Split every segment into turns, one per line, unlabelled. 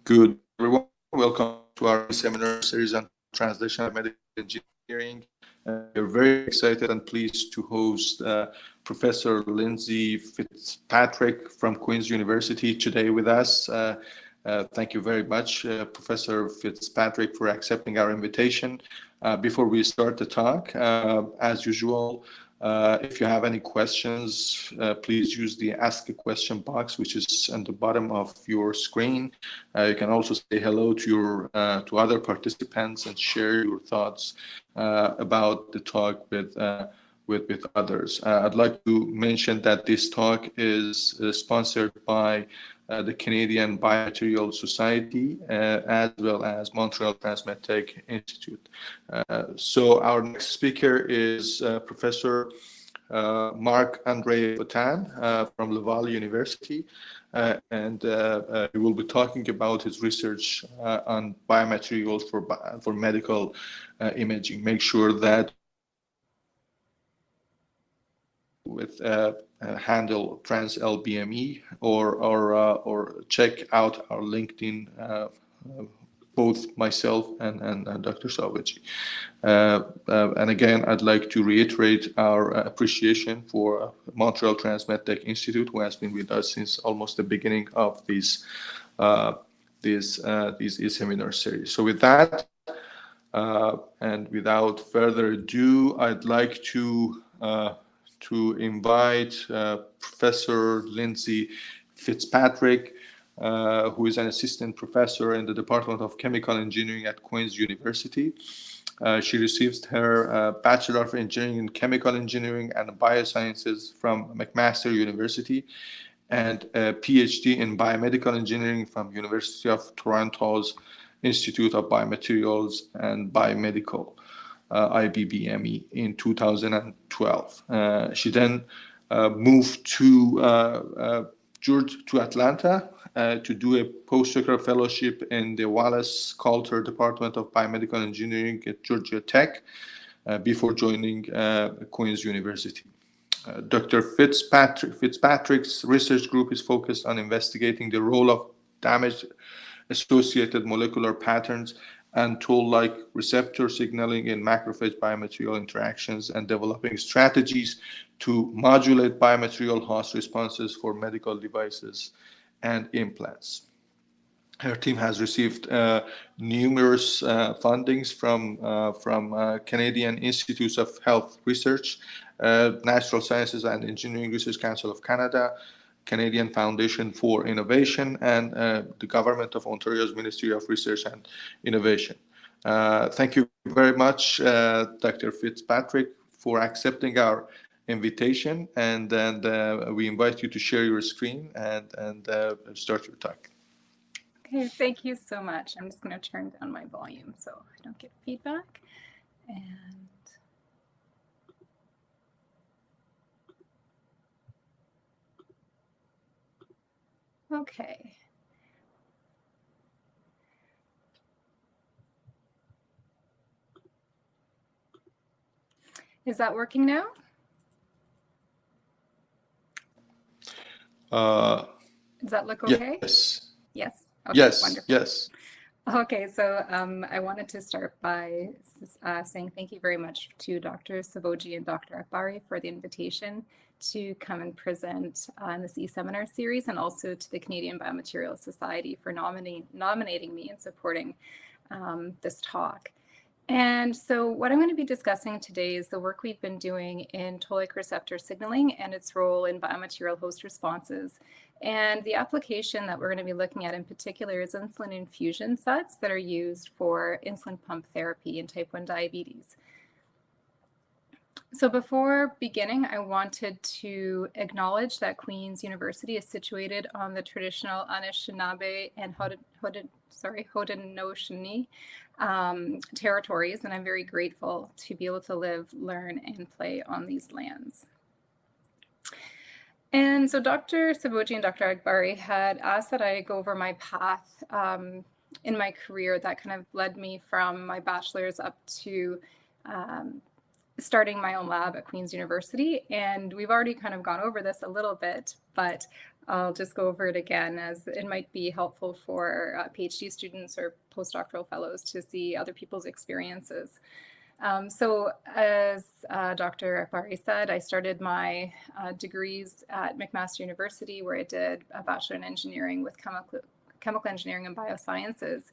Good, everyone. Welcome to our seminar series on Translational Biomedical Engineering. We're very excited and pleased to host Professor Lindsay Fitzpatrick from Queen's University today with us. Thank you very much, Professor Fitzpatrick, for accepting our invitation. Before we start the talk, as usual, if you have any questions, please use the Ask a Question box, which is on the bottom of your screen. You can also say hello to other participants and share your thoughts about the talk with others. I'd like to mention that this talk is sponsored by the Canadian Biomaterials Society, as well as Montreal Transmedtech Institute. So our next speaker is Professor Marc-André Botan from Laval University, and he will be talking about his research on biomaterials for medical imaging. Make sure that with handle TransLBME or check out our LinkedIn, both myself and Dr. Salvaggi. And again, I'd like to reiterate our appreciation for Montreal Transmedtech Institute, who has been with us since almost the beginning of this seminar series. So with that, and without further ado, I'd like to invite Professor Lindsay Fitzpatrick, who is an assistant professor in the Department of Chemical Engineering at Queen's University. She received her Bachelor of Engineering in Chemical Engineering and Biosciences from McMaster University and a Ph.D. in Biomedical Engineering from University of Toronto's Institute of Biomaterials and Biomedical, IBBME, in 2012. She then moved to Atlanta to do a postdoctoral fellowship in the Wallace Coulter Department of Biomedical Engineering at Georgia Tech before joining Queen's University. Dr. Fitzpatrick's research group is focused on investigating the role of damage-associated molecular patterns and tool-like receptor signaling in macrophage-biomaterial interactions and developing strategies to modulate biomaterial host responses for medical devices and implants. Her team has received numerous fundings from Canadian Institutes of Health Research, Natural Sciences and Engineering Research Council of Canada, Canadian Foundation for Innovation, and the Government of Ontario's Ministry of Research and Innovation. Thank you very much, Dr. Fitzpatrick, for accepting our invitation, and we invite you to share your screen and start your talk.
Okay, thank you so much. I'm just going to turn down my volume so I don't get feedback. And okay. Is that working now? Does that look okay?
Yes.
Yes. Okay,
yes.
Wonderful.
Yes.
Okay, so I wanted to start by saying thank you very much to Dr. Salvaggi and Dr. Akbari for the invitation to come and present in this e-seminar series, and also to the Canadian Biomaterials Society for nominating me and supporting this talk. And so what I'm going to be discussing today is the work we've been doing in toll-like receptor signaling and its role in biomaterial host responses. And the application that we're going to be looking at in particular is insulin infusion sets that are used for insulin pump therapy in type 1 diabetes. So before beginning, I wanted to acknowledge that Queen's University is situated on the traditional Anishinaabe and Haudenosaunee territories, and I'm very grateful to be able to live, learn, and play on these lands. And so Dr. Salvaggi and Dr. Akbari had asked that I go over my path in my career that kind of led me from my bachelor's up to starting my own lab at Queen's University. And we've already kind of gone over this a little bit, but I'll just go over it again, as it might be helpful for PhD students or postdoctoral fellows to see other people's experiences. So as Dr. Akbari said, I started my degrees at McMaster University, where I did a Bachelor in Engineering with Chemical Engineering and Biosciences.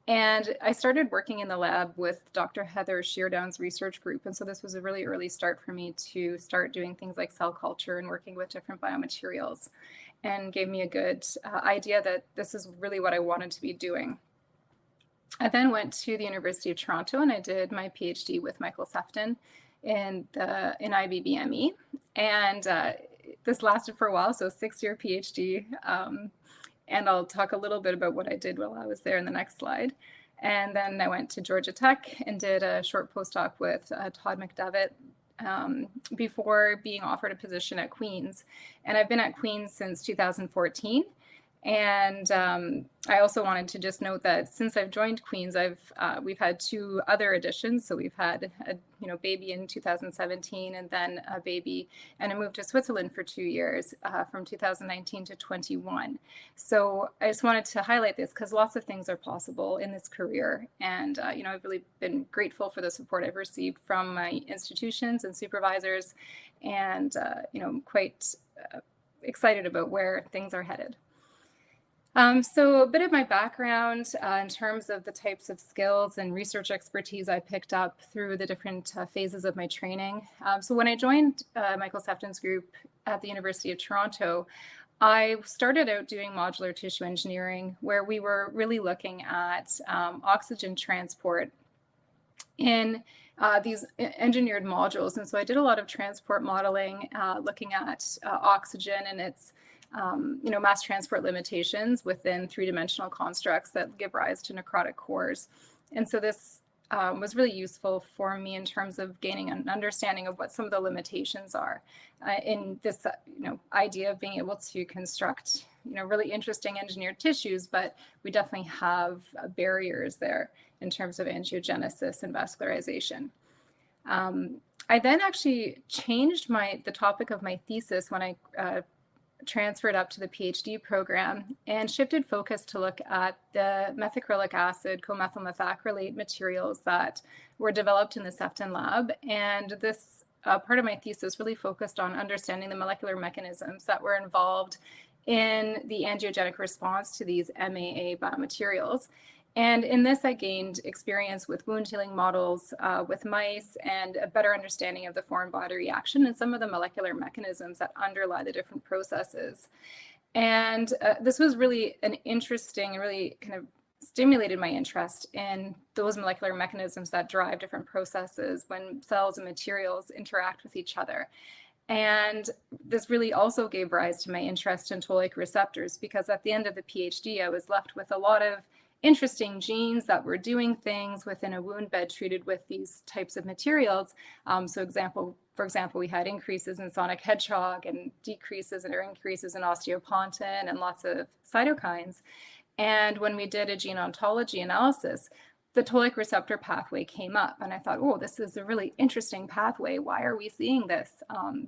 And I started working in the lab with Dr. Heather Sheardown's research group. And so this was a really early start for me to start doing things like cell culture and working with different biomaterials, and gave me a good idea that this is really what I wanted to be doing. I then went to the University of Toronto and I did my PhD with Michael Sefton in IBBME. And this lasted for a while, so 6-year PhD. And I'll talk a little bit about what I did while I was there in the next slide. And then I went to Georgia Tech and did a short postdoc with Todd McDevitt before being offered a position at Queen's. And I've been at Queen's since 2014. And I also wanted to just note that since I've joined Queen's, we've had 2 other additions. So we've had a baby in 2017, and then a baby and a move to Switzerland for 2 years from 2019 to 21. So I just wanted to highlight this because lots of things are possible in this career. And I've really been grateful for the support I've received from my institutions and supervisors, and quite excited about where things are headed. So a bit of my background in terms of the types of skills and research expertise I picked up through the different phases of my training. So when I joined Michael Sefton's group at the University of Toronto, I started out doing modular tissue engineering, where we were really looking at oxygen transport in these engineered modules. And so I did a lot of transport modeling, looking at oxygen and its mass transport limitations within 3-dimensional constructs that give rise to necrotic cores. And so this was really useful for me in terms of gaining an understanding of what some of the limitations are in this idea of being able to construct really interesting engineered tissues, but we definitely have barriers there in terms of angiogenesis and vascularization. I then actually changed the topic of my thesis when I transferred up to the PhD program and shifted focus to look at the methacrylic acid co-methyl methacrylate materials that were developed in the Sefton lab. And this part of my thesis really focused on understanding the molecular mechanisms that were involved in the angiogenic response to these MAA biomaterials. And in this, I gained experience with wound healing models with mice and a better understanding of the foreign body reaction and some of the molecular mechanisms that underlie the different processes. And this was really an interesting and really kind of stimulated my interest in those molecular mechanisms that drive different processes when cells and materials interact with each other. And this really also gave rise to my interest in toll-like receptors, because at the end of the PhD, I was left with a lot of interesting genes that were doing things within a wound bed treated with these types of materials. For example, we had increases in sonic hedgehog and decreases or increases in osteopontin and lots of cytokines. And when we did a gene ontology analysis, the toll-like receptor pathway came up, and I thought, oh, this is a really interesting pathway. Why are we seeing this?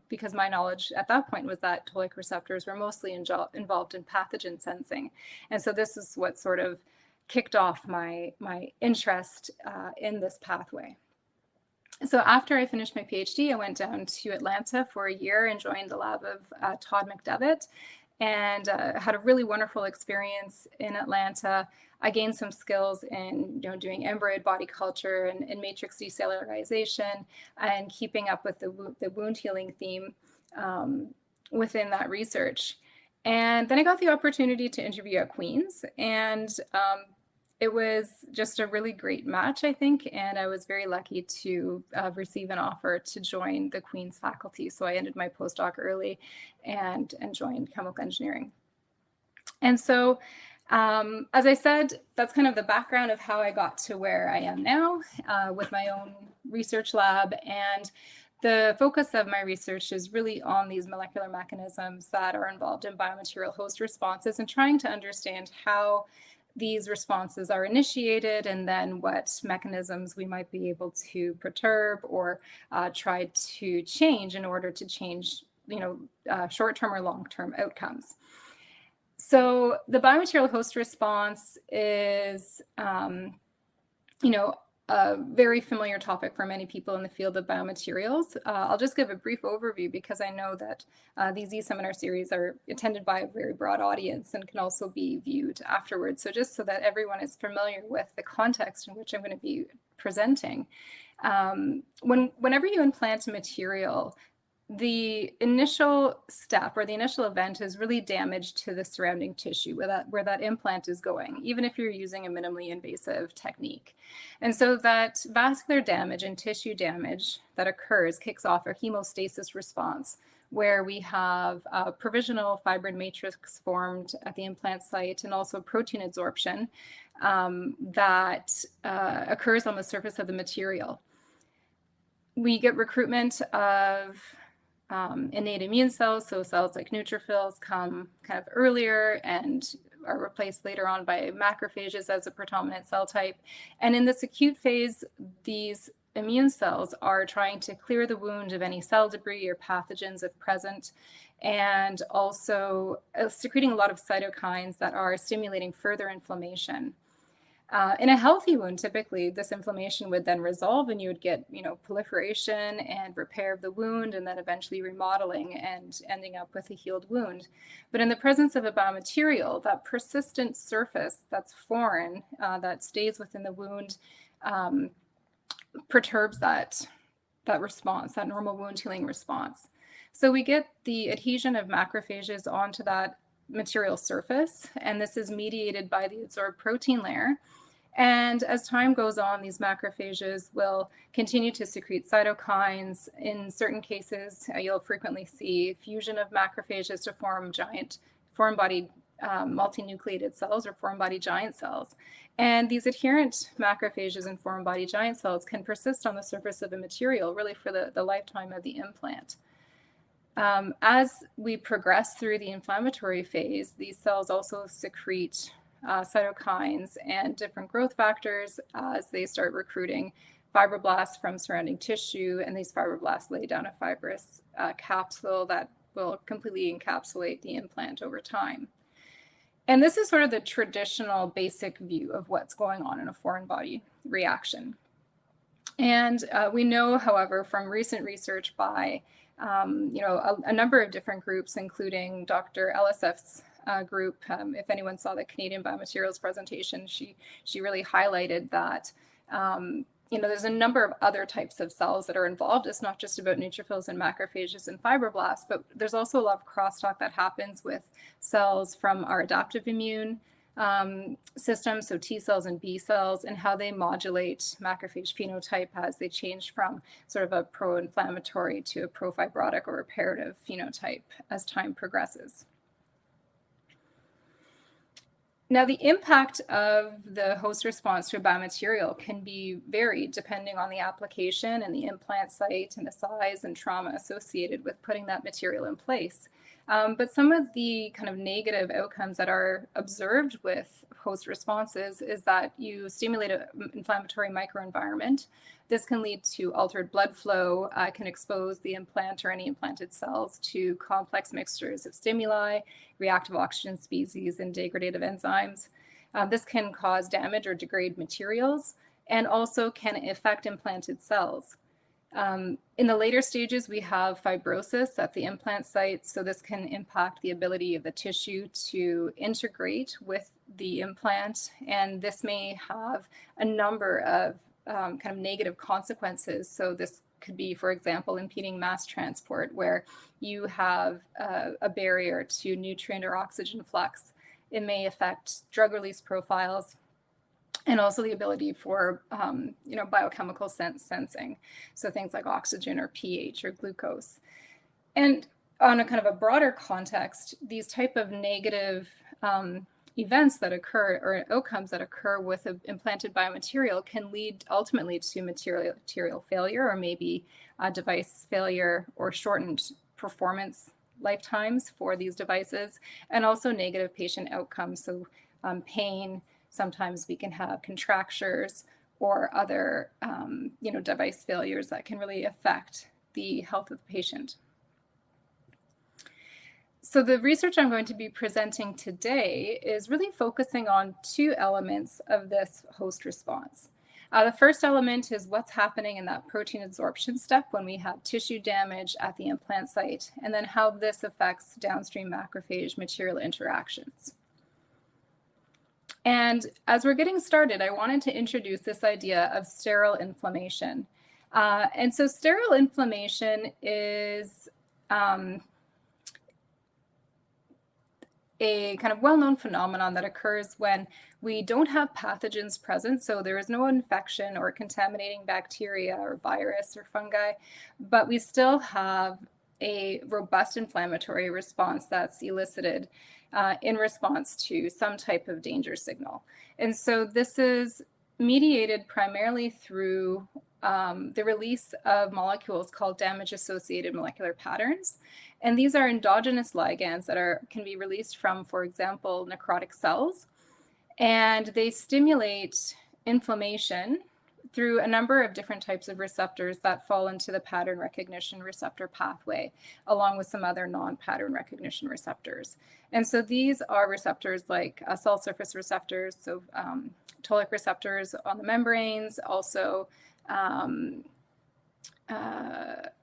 Because my knowledge at that point was that toll-like receptors were mostly involved in pathogen sensing. And so this is what sort of kicked off my interest in this pathway. So after I finished my PhD, I went down to Atlanta for a year and joined the lab of Todd McDevitt, and had a really wonderful experience in Atlanta. I gained some skills in doing embryo body culture and matrix decellularization and keeping up with the wound healing theme within that research. And then I got the opportunity to interview at Queen's, and it was just a really great match, I think, and I was very lucky to receive an offer to join the Queen's faculty. So I ended my postdoc early and joined chemical engineering. And so, as I said, that's kind of the background of how I got to where I am now with my own research lab. And the focus of my research is really on these molecular mechanisms that are involved in biomaterial host responses and trying to understand how these responses are initiated, and then what mechanisms we might be able to perturb or try to change in order to change, short-term or long-term outcomes. So the biomaterial host response is, a very familiar topic for many people in the field of biomaterials. I'll just give a brief overview because I know that these e-seminar series are attended by a very broad audience and can also be viewed afterwards. So just so that everyone is familiar with the context in which I'm going to be presenting. Whenever you implant a material, the initial step or the initial event is really damage to the surrounding tissue where that implant is going, even if you're using a minimally invasive technique. And so that vascular damage and tissue damage that occurs kicks off a hemostasis response, where we have a provisional fibrin matrix formed at the implant site and also protein adsorption that occurs on the surface of the material. We get recruitment of innate immune cells, so cells like neutrophils come kind of earlier and are replaced later on by macrophages as a predominant cell type. And in this acute phase, these immune cells are trying to clear the wound of any cell debris or pathogens if present, and also secreting a lot of cytokines that are stimulating further inflammation. In a healthy wound, typically this inflammation would then resolve and you would get, proliferation and repair of the wound and then eventually remodeling and ending up with a healed wound. But in the presence of a biomaterial, that persistent surface that's foreign, that stays within the wound, perturbs that response, that normal wound healing response. So we get the adhesion of macrophages onto that material surface, and this is mediated by the adsorbed protein layer. And as time goes on, these macrophages will continue to secrete cytokines. In certain cases, you'll frequently see fusion of macrophages to form giant foreign-body multinucleated cells or foreign-body giant cells. And these adherent macrophages and foreign-body giant cells can persist on the surface of a material really for the lifetime of the implant. As we progress through the inflammatory phase, these cells also secrete cytokines and different growth factors as they start recruiting fibroblasts from surrounding tissue, and these fibroblasts lay down a fibrous capsule that will completely encapsulate the implant over time. And this is sort of the traditional basic view of what's going on in a foreign body reaction. And we know, however, from recent research by a number of different groups, including Dr. LSF's group. If anyone saw the Canadian Biomaterials presentation, she really highlighted that there's a number of other types of cells that are involved. It's not just about neutrophils and macrophages and fibroblasts, but there's also a lot of crosstalk that happens with cells from our adaptive immune system, so T cells and B cells, and how they modulate macrophage phenotype as they change from sort of a pro-inflammatory to a pro-fibrotic or reparative phenotype as time progresses. Now, the impact of the host response to a biomaterial can be varied depending on the application and the implant site and the size and trauma associated with putting that material in place. But some of the kind of negative outcomes that are observed with host responses is that you stimulate an inflammatory microenvironment. This can lead to altered blood flow, can expose the implant or any implanted cells to complex mixtures of stimuli, reactive oxygen species, and degradative enzymes. This can cause damage or degrade materials and also can affect implanted cells. In the later stages, we have fibrosis at the implant site, so this can impact the ability of the tissue to integrate with the implant, and this may have a number of kind of negative consequences. So this could be, for example, impeding mass transport, where you have a barrier to nutrient or oxygen flux. It may affect drug release profiles, and also the ability for biochemical sensing, so things like oxygen or pH or glucose. And on a kind of a broader context, these type of negative events that occur or outcomes that occur with an implanted biomaterial can lead ultimately to material failure or maybe device failure or shortened performance lifetimes for these devices, and also negative patient outcomes, so pain, Sometimes we can have contractures or other, device failures that can really affect the health of the patient. So the research I'm going to be presenting today is really focusing on two elements of this host response. The first element is what's happening in that protein absorption step when we have tissue damage at the implant site, and then how this affects downstream macrophage material interactions. And as we're getting started, I wanted to introduce this idea of sterile inflammation. And so sterile inflammation is a kind of well-known phenomenon that occurs when we don't have pathogens present, so there is no infection or contaminating bacteria or virus or fungi, but we still have a robust inflammatory response that's elicited in response to some type of danger signal. And so this is mediated primarily through the release of molecules called damage-associated molecular patterns. And these are endogenous ligands that can be released from, for example, necrotic cells. And they stimulate inflammation through a number of different types of receptors that fall into the pattern recognition receptor pathway, along with some other non-pattern recognition receptors. And so these are receptors like cell surface receptors, so toll-like receptors on the membranes, also a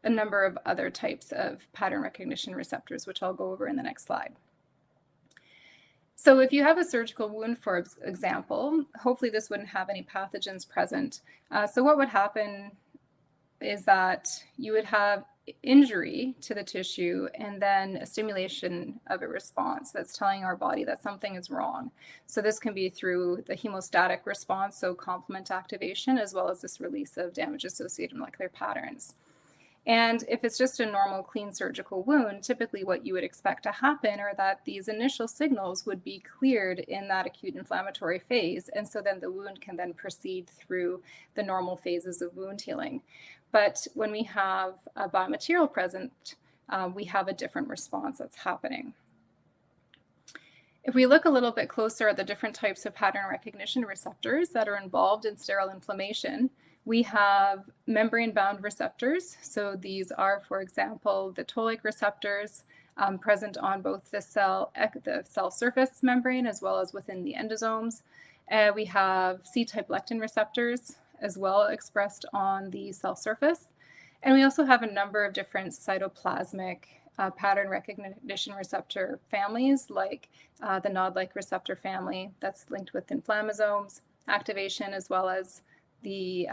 number of other types of pattern recognition receptors, which I'll go over in the next slide. So if you have a surgical wound, for example, hopefully this wouldn't have any pathogens present. So what would happen is that you would have injury to the tissue and then a stimulation of a response that's telling our body that something is wrong. So this can be through the hemostatic response, so complement activation, as well as this release of damage-associated molecular patterns. And if it's just a normal clean surgical wound, typically what you would expect to happen are that these initial signals would be cleared in that acute inflammatory phase. And so then the wound can then proceed through the normal phases of wound healing. But when we have a biomaterial present, we have a different response that's happening. If we look a little bit closer at the different types of pattern recognition receptors that are involved in sterile inflammation, we have membrane-bound receptors. So these are, for example, the toll-like receptors present on both the cell surface membrane as well as within the endosomes. We have C-type lectin receptors as well expressed on the cell surface. And we also have a number of different cytoplasmic pattern recognition receptor families, like the NOD-like receptor family that's linked with inflammasomes activation, as well as the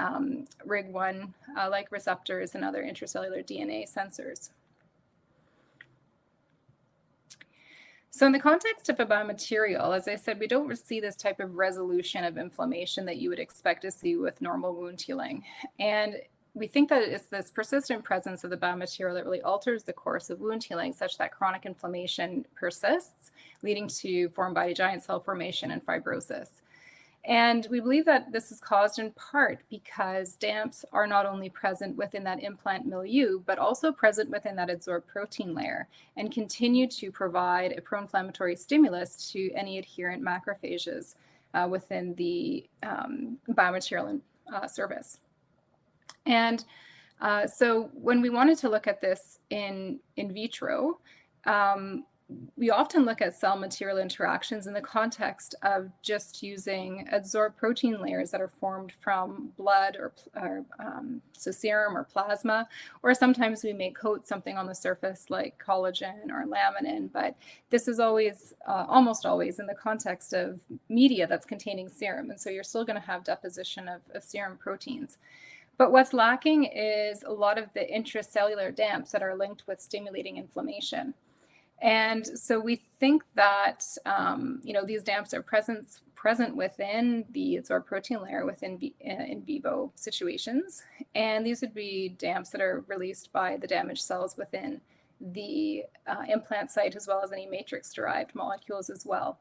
RIG1-like receptors and other intracellular DNA sensors. So in the context of a biomaterial, as I said, we don't see this type of resolution of inflammation that you would expect to see with normal wound healing. And we think that it's this persistent presence of the biomaterial that really alters the course of wound healing, such that chronic inflammation persists, leading to foreign body giant cell formation and fibrosis. And we believe that this is caused in part because DAMPs are not only present within that implant milieu, but also present within that adsorbed protein layer and continue to provide a pro-inflammatory stimulus to any adherent macrophages within the biomaterial surface. And so when we wanted to look at this in vitro, we often look at cell material interactions in the context of just using adsorbed protein layers that are formed from blood or so serum or plasma, or sometimes we may coat something on the surface like collagen or laminin, but this is always, almost always in the context of media that's containing serum. And so you're still going to have deposition of serum proteins. But what's lacking is a lot of the intracellular DAMPs that are linked with stimulating inflammation. And so we think that, these DAMPs are present within the adsorbed protein layer within in vivo situations. And these would be DAMPs that are released by the damaged cells within the implant site, as well as any matrix-derived molecules as well.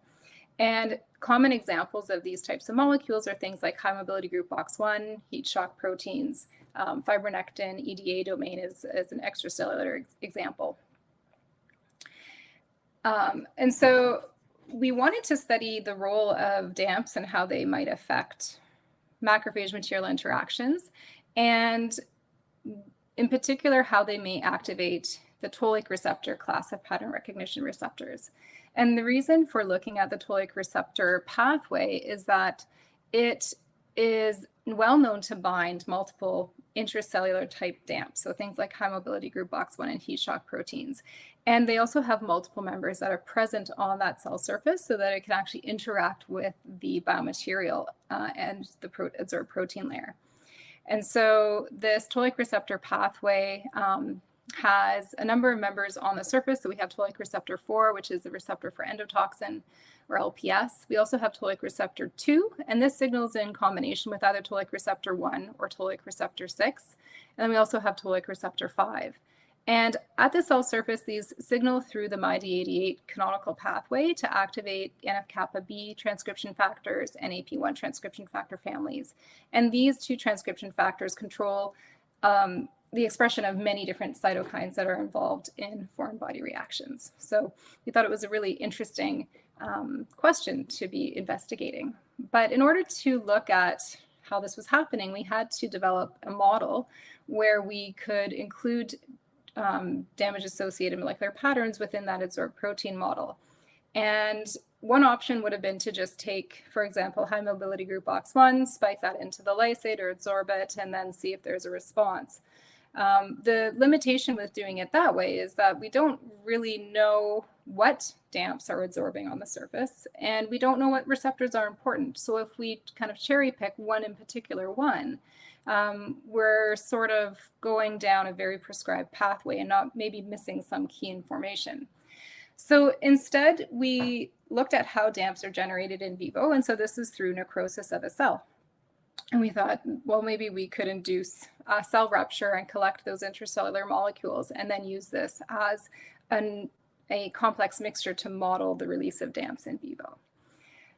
And common examples of these types of molecules are things like high mobility group OX1, heat shock proteins, fibronectin, EDA domain is an extracellular example. And so we wanted to study the role of DAMPs and how they might affect macrophage material interactions, and in particular, how they may activate the toll-like receptor class of pattern recognition receptors. And the reason for looking at the toll-like receptor pathway is that it is well known to bind multiple intracellular type DAMPs, so things like high mobility group box 1 and heat shock proteins. And they also have multiple members that are present on that cell surface so that it can actually interact with the biomaterial and the adsorbed protein layer. And so this toll-like receptor pathway has a number of members on the surface. So we have toll-like receptor 4, which is the receptor for endotoxin, or LPS. We also have toll-like receptor 2, and this signals in combination with either toll-like receptor 1 or toll-like receptor 6. And then we also have toll-like receptor 5. And at the cell surface, these signal through the MyD88 canonical pathway to activate NF-kappa B transcription factors and AP1 transcription factor families. And these two transcription factors control the expression of many different cytokines that are involved in foreign body reactions. So we thought it was a really interesting question to be investigating. But in order to look at how this was happening, we had to develop a model where we could include damage-associated molecular patterns within that adsorbed protein model. And one option would have been to just take, for example, high mobility group box 1, spike that into the lysate or adsorb it, and then see if there's a response. The limitation with doing it that way is that we don't really know what DAMPs are adsorbing on the surface, and we don't know what receptors are important. So if we kind of cherry pick one in particular one, we're sort of going down a very prescribed pathway and not maybe missing some key information. So instead, we looked at how DAMPs are generated in vivo, and so this is through necrosis of a cell. And we thought, well, maybe we could induce cell rupture and collect those intracellular molecules and then use this as a complex mixture to model the release of DAMPs in vivo.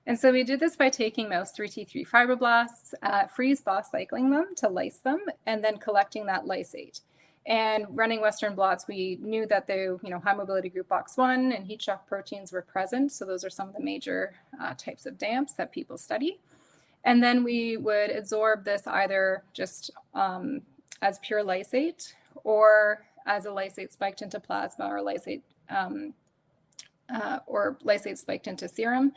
And so we did this by taking mouse 3T3 fibroblasts, freeze-thaw cycling them to lyse them, and then collecting that lysate. And running Western blots, we knew that the high mobility group box 1 and heat shock proteins were present. So those are some of the major types of DAMPs that people study. And then we would adsorb this either just as pure lysate or as a lysate spiked into plasma or lysate spiked into serum.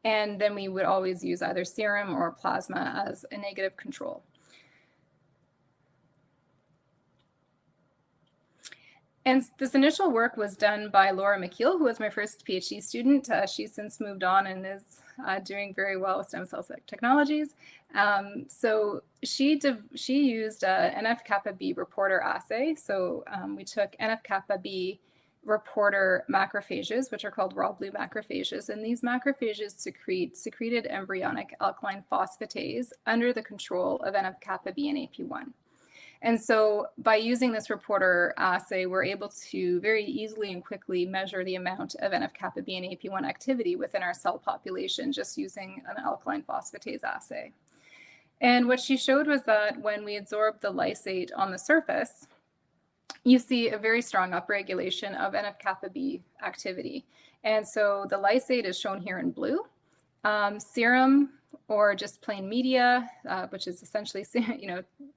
And then we would always use either serum or plasma as a negative control. And this initial work was done by Laura McKeel, who was my first PhD student. She's since moved on and is doing very well with stem cell technologies. So she used NF-kappa B reporter assay. So we took NF-kappa B reporter macrophages, which are called raw blue macrophages. And these macrophages secreted embryonic alkaline phosphatase under the control of NF-kappa B and AP1. And so by using this reporter assay, we're able to very easily and quickly measure the amount of NF-kappa B and AP1 activity within our cell population just using an alkaline phosphatase assay. And what she showed was that when we adsorb the lysate on the surface, you see a very strong upregulation of NF-kappa B activity. And so the lysate is shown here in blue. Serum or just plain media, which is essentially,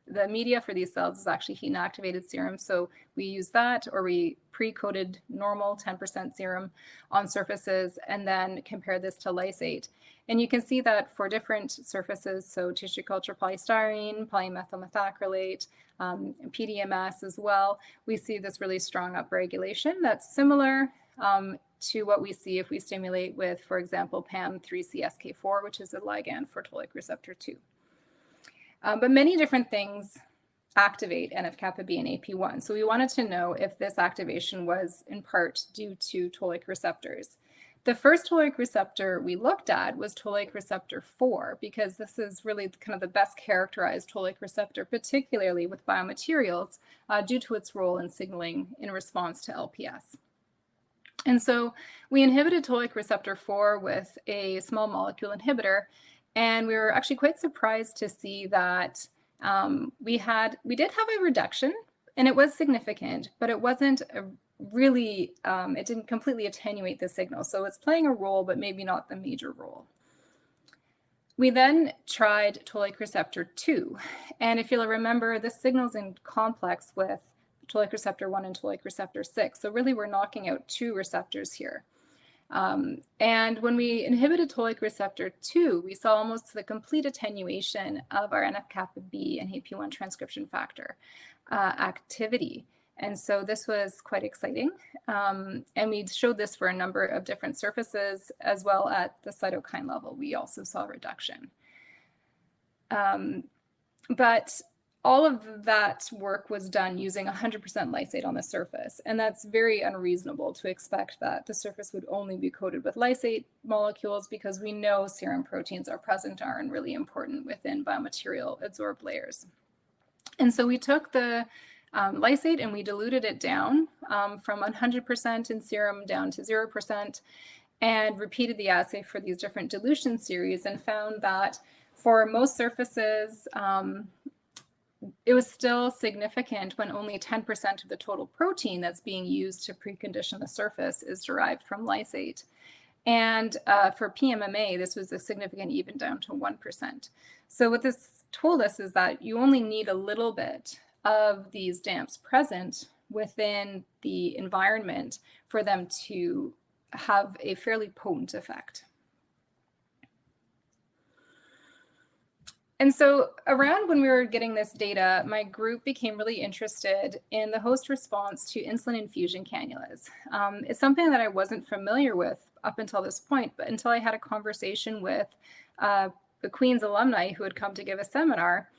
the media for these cells is actually heat inactivated serum. So we use that, or we pre-coated normal 10% serum on surfaces and then compare this to lysate. And you can see that for different surfaces, so tissue culture polystyrene, polymethyl methacrylate, PDMS as well, we see this really strong upregulation that's similar to what we see if we stimulate with, for example, PAM3CSK4, which is a ligand for toll-like receptor 2. But many different things activate NF-kappa B and AP1. So we wanted to know if this activation was in part due to toll-like receptors. The first toll-like receptor we looked at was toll-like receptor 4, because this is really kind of the best characterized toll-like receptor, particularly with biomaterials, due to its role in signaling in response to LPS. And so we inhibited toll-like receptor 4 with a small molecule inhibitor, and we were actually quite surprised to see that we did have a reduction, and it was significant, but it wasn't really, it didn't completely attenuate the signal. So it's playing a role, but maybe not the major role. We then tried toll-like receptor 2. And if you'll remember, this signal's in complex with toll-like receptor 1 and toll-like receptor 6. So really, we're knocking out 2 receptors here. And when we inhibited toll-like receptor 2, we saw almost the complete attenuation of our NF-kappa B and AP1 transcription factor activity. And so this was quite exciting. And we showed this for a number of different surfaces, as well at the cytokine level. We also saw reduction. But all of that work was done using 100% lysate on the surface. And that's very unreasonable to expect that the surface would only be coated with lysate molecules, because we know serum proteins are present and really important within biomaterial adsorbed layers. And so we took the lysate and we diluted it down from 100% in serum down to 0%, and repeated the assay for these different dilution series, and found that for most surfaces, it was still significant when only 10% of the total protein that's being used to precondition the surface is derived from lysate. And for PMMA, this was a significant even down to 1%. So what this told us is that you only need a little bit of these damps present within the environment for them to have a fairly potent effect. And so around when we were getting this data, my group became really interested in the host response to insulin infusion cannulas. It's something that I wasn't familiar with up until this point, but until I had a conversation with the Queen's alumni who had come to give a seminar.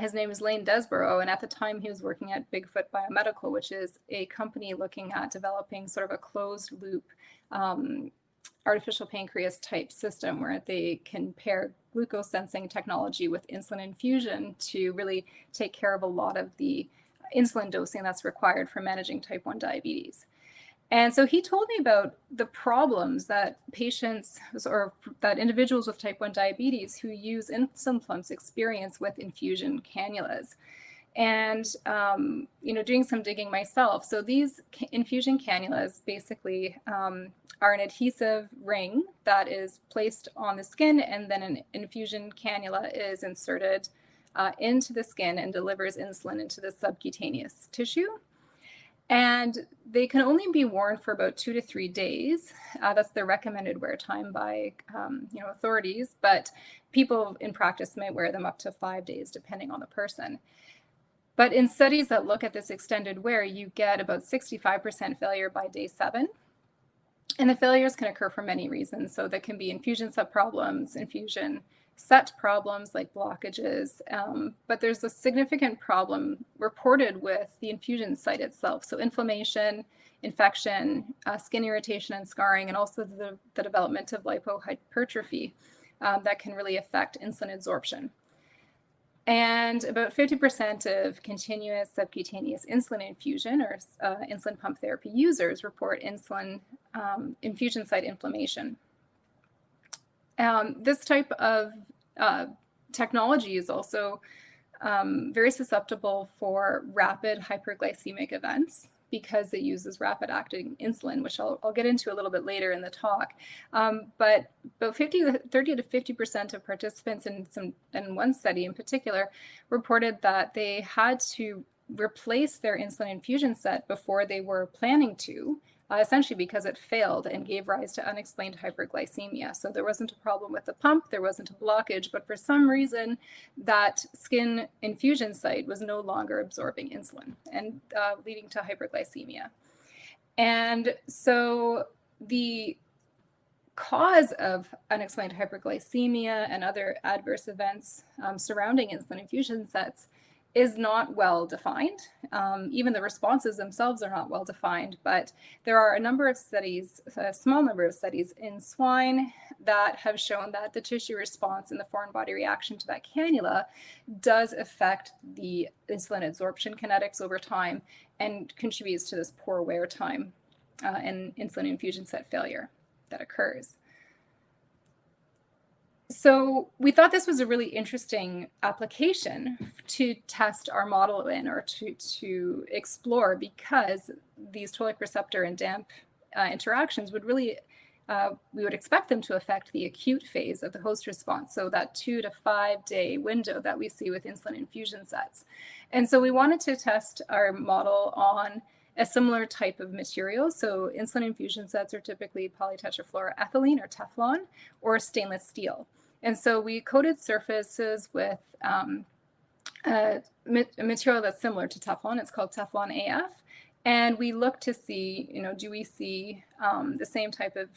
His name is Lane Desborough, and at the time he was working at Bigfoot Biomedical, which is a company looking at developing sort of a closed loop artificial pancreas type system where they can pair glucose sensing technology with insulin infusion to really take care of a lot of the insulin dosing that's required for managing type 1 diabetes. And so he told me about the problems that patients or that individuals with type 1 diabetes who use insulin pumps experience with infusion cannulas. And, doing some digging myself. So these infusion cannulas basically are an adhesive ring that is placed on the skin, and then an infusion cannula is inserted into the skin and delivers insulin into the subcutaneous tissue. And they can only be worn for about 2 to 3 days. That's the recommended wear time by authorities, but people in practice might wear them up to 5 days, depending on the person. But in studies that look at this extended wear, you get about 65% failure by day 7. And the failures can occur for many reasons. So there can be infusion set problems, infusion set problems like blockages, but there's a significant problem reported with the infusion site itself. So inflammation, infection, skin irritation and scarring, and also the development of lipohypertrophy that can really affect insulin absorption. And about 50% of continuous subcutaneous insulin infusion or insulin pump therapy users report insulin infusion site inflammation. This type of technology is also very susceptible for rapid hyperglycemic events because it uses rapid acting insulin, which I'll get into a little bit later in the talk. But about 30 to 50% of participants in one study in particular reported that they had to replace their insulin infusion set before they were planning to, essentially because it failed and gave rise to unexplained hyperglycemia. So there wasn't a problem with the pump, there wasn't a blockage, but for some reason that skin infusion site was no longer absorbing insulin and leading to hyperglycemia. And so the cause of unexplained hyperglycemia and other adverse events surrounding insulin infusion sets is not well defined. Even the responses themselves are not well defined, but there are a number of studies, a small number of studies in swine that have shown that the tissue response and the foreign body reaction to that cannula does affect the insulin absorption kinetics over time and contributes to this poor wear time and insulin infusion set failure that occurs. So we thought this was a really interesting application to test our model in, or to explore, because these toll-like receptor and DAMP interactions would really, we would expect them to affect the acute phase of the host response, so that 2 to 5 day window that we see with insulin infusion sets. And so we wanted to test our model on a similar type of material. So insulin infusion sets are typically polytetrafluoroethylene, or Teflon, or stainless steel. And so we coated surfaces with a material that's similar to Teflon. It's called Teflon AF. And we look to see, do we see the same type of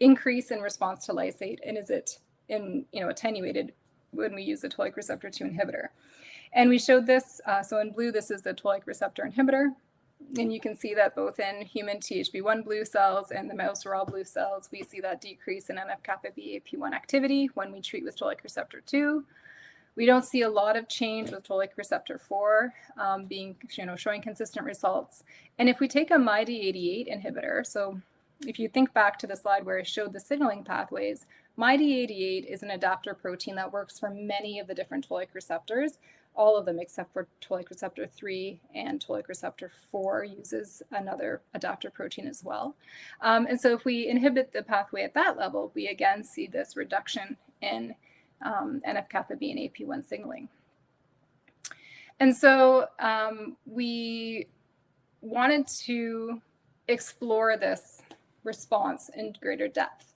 increase in response to lysate, and is it attenuated when we use the toll-like receptor 2 inhibitor? And we showed this. So in blue, this is the toll-like receptor inhibitor. And you can see that both in human THB1 blue cells and the mouse raw blue cells, we see that decrease in NF-kappa B AP1 activity when we treat with toll-like receptor 2. We don't see a lot of change with toll-like receptor 4 showing consistent results. And if we take a MyD88 inhibitor, so if you think back to the slide where I showed the signaling pathways, MyD88 is an adapter protein that works for many of the different toll-like receptors. All of them except for toll-like receptor 3 and toll-like receptor 4 uses another adapter protein as well. And so if we inhibit the pathway at that level, we again see this reduction in NF-kappa B and AP1 signaling. And so we wanted to explore this response in greater depth.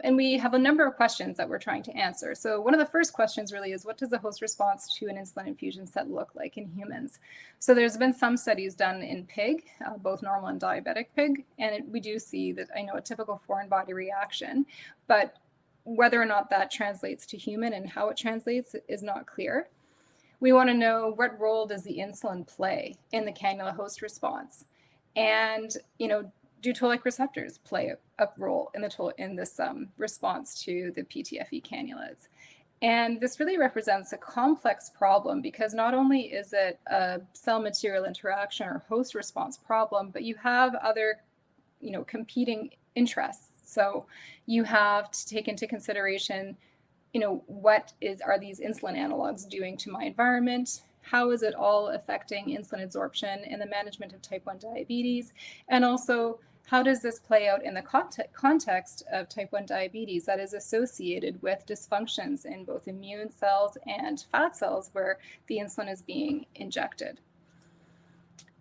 And we have a number of questions that we're trying to answer. So one of the first questions really is, what does the host response to an insulin infusion set look like in humans? So there's been some studies done in pig, both normal and diabetic pig, and we do see that, a typical foreign body reaction, but whether or not that translates to human and how it translates is not clear. We want to know, what role does the insulin play in the cannula host response? And, do toll-like receptors play a role in this response to the PTFE cannulas? And this really represents a complex problem, because not only is it a cell material interaction or host response problem, but you have other, competing interests. So you have to take into consideration, what are these insulin analogs doing to my environment? How is it all affecting insulin absorption and the management of type 1 diabetes? And also, how does this play out in the context of type 1 diabetes that is associated with dysfunctions in both immune cells and fat cells where the insulin is being injected?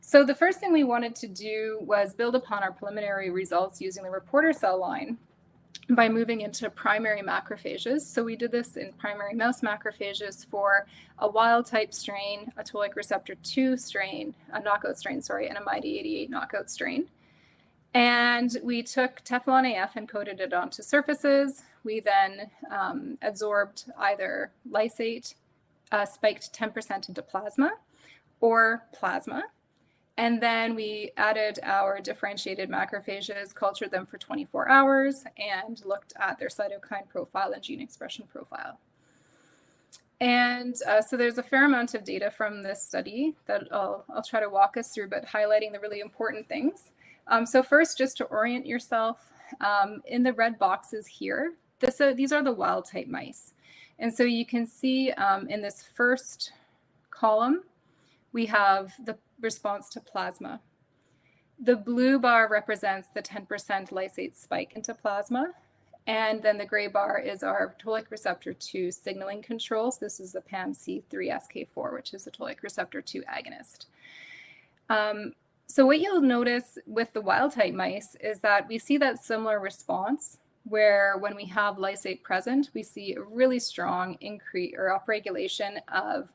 So the first thing we wanted to do was build upon our preliminary results using the reporter cell line by moving into primary macrophages. So we did this in primary mouse macrophages for a wild type strain, a toll-like receptor 2 strain, a knockout strain, and a MyD88 knockout strain. And we took Teflon AF and coated it onto surfaces. We then absorbed either lysate spiked 10% into plasma, or plasma. And then we added our differentiated macrophages, cultured them for 24 hours, and looked at their cytokine profile and gene expression profile. And so there's a fair amount of data from this study that I'll try to walk us through, but highlighting the really important things. So first, just to orient yourself, in the red boxes here, these are the wild type mice. And so you can see in this first column, we have the response to plasma. The blue bar represents the 10% lysate spike into plasma. And then the gray bar is our toll-like receptor 2 signaling controls. This is the PAM-C3SK4, which is the toll-like receptor 2 agonist. So what you'll notice with the wild type mice is that we see that similar response, where when we have lysate present, we see a really strong increase or upregulation of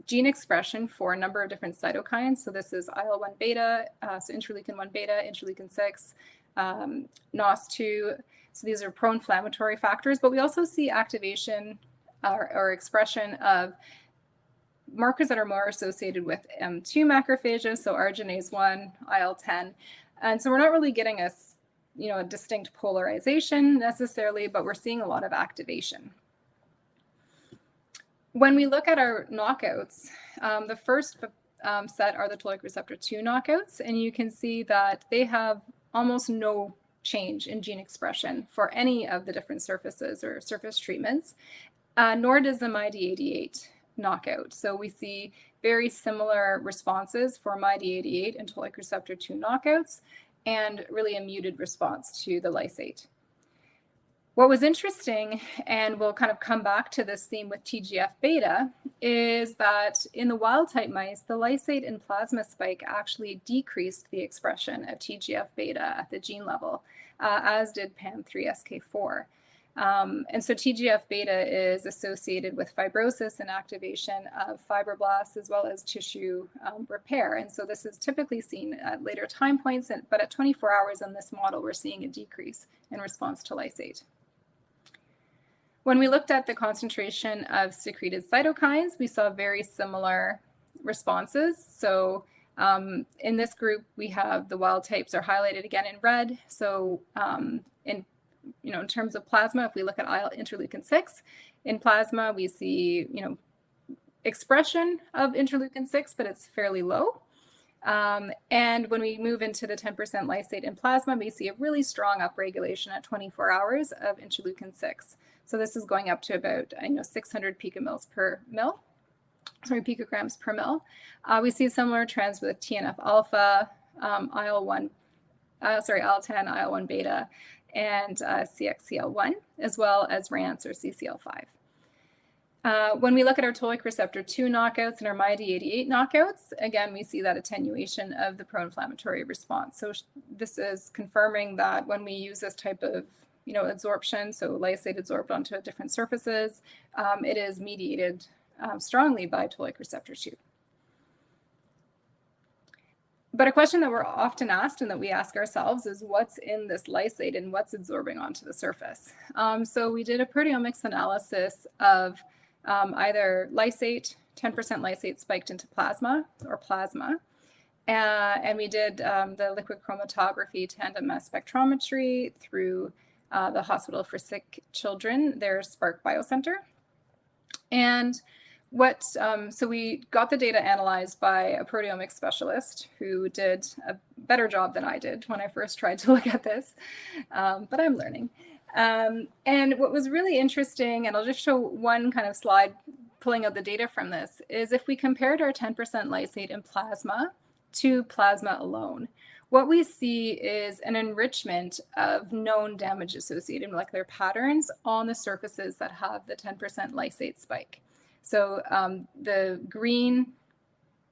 gene expression for a number of different cytokines. So this is IL-1 beta, so interleukin-1 beta, interleukin-6, NOS2. So these are pro-inflammatory factors, but we also see activation or expression of markers that are more associated with M2 macrophages, so arginase 1, IL-10. And so we're not really getting a distinct polarization necessarily, but we're seeing a lot of activation. When we look at our knockouts, the first set are the toll-like receptor 2 knockouts, and you can see that they have almost no change in gene expression for any of the different surfaces or surface treatments, nor does the MyD88 knockout. So we see very similar responses for MyD88 and toll-like receptor 2 knockouts, and really a muted response to the lysate. What was interesting, and we'll kind of come back to this theme with TGF-beta, is that in the wild-type mice, the lysate and plasma spike actually decreased the expression of TGF-beta at the gene level, as did PAM3SK4. And so TGF-beta is associated with fibrosis and activation of fibroblasts as well as tissue repair. And so this is typically seen at later time points, but at 24 hours in this model, we're seeing a decrease in response to lysate. When we looked at the concentration of secreted cytokines, we saw very similar responses. So in this group, we have the wild types are highlighted again in red. So in terms of plasma, if we look at interleukin 6, in plasma, we see, expression of interleukin 6, but it's fairly low. And when we move into the 10% lysate in plasma, we see a really strong upregulation at 24 hours of interleukin 6. So this is going up to about 600 picograms per mil. We see similar trends with TNF alpha, IL-10, IL-1 beta, and CXCL1, as well as RANS or CCL5. When we look at our toll-like receptor 2 knockouts and our MyD88 knockouts, again, we see that attenuation of the pro-inflammatory response. So this is confirming that when we use this type of absorption, so lysate absorbed onto different surfaces, it is mediated strongly by toll-like receptor 2. But a question that we're often asked and that we ask ourselves is what's in this lysate and what's absorbing onto the surface? So we did a proteomics analysis of either lysate, 10% lysate spiked into plasma, and we did the liquid chromatography tandem mass spectrometry through the Hospital for Sick Children, their Spark Biocenter. And so we got the data analyzed by a proteomics specialist who did a better job than I did when I first tried to look at this, but I'm learning. And what was really interesting, and I'll just show one kind of slide pulling out the data from this, is if we compared our 10% lysate in plasma to plasma alone, what we see is an enrichment of known damage-associated molecular patterns on the surfaces that have the 10% lysate spike. So the green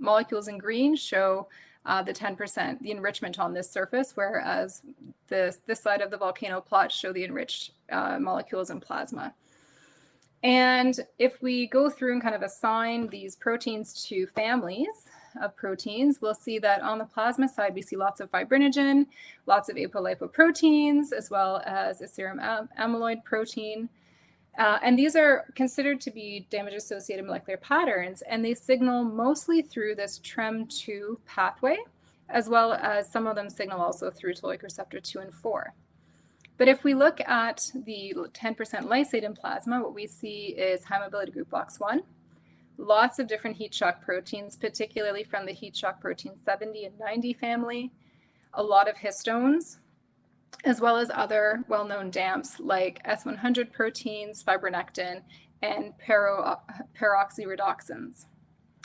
molecules in green show the 10%, the enrichment on this surface, whereas this side of the volcano plot show the enriched molecules in plasma. And if we go through and kind of assign these proteins to families of proteins, we'll see that on the plasma side, we see lots of fibrinogen, lots of apolipoproteins, as well as a serum amyloid protein. And these are considered to be damage-associated molecular patterns, and they signal mostly through this TREM2 pathway, as well as some of them signal also through toll-like receptor 2 and 4. But if we look at the 10% lysate in plasma, what we see is high mobility group LOX1, lots of different heat shock proteins, particularly from the heat shock protein 70 and 90 family, a lot of histones, as well as other well-known DAMPs like S100 proteins, fibronectin, and peroxyredoxins.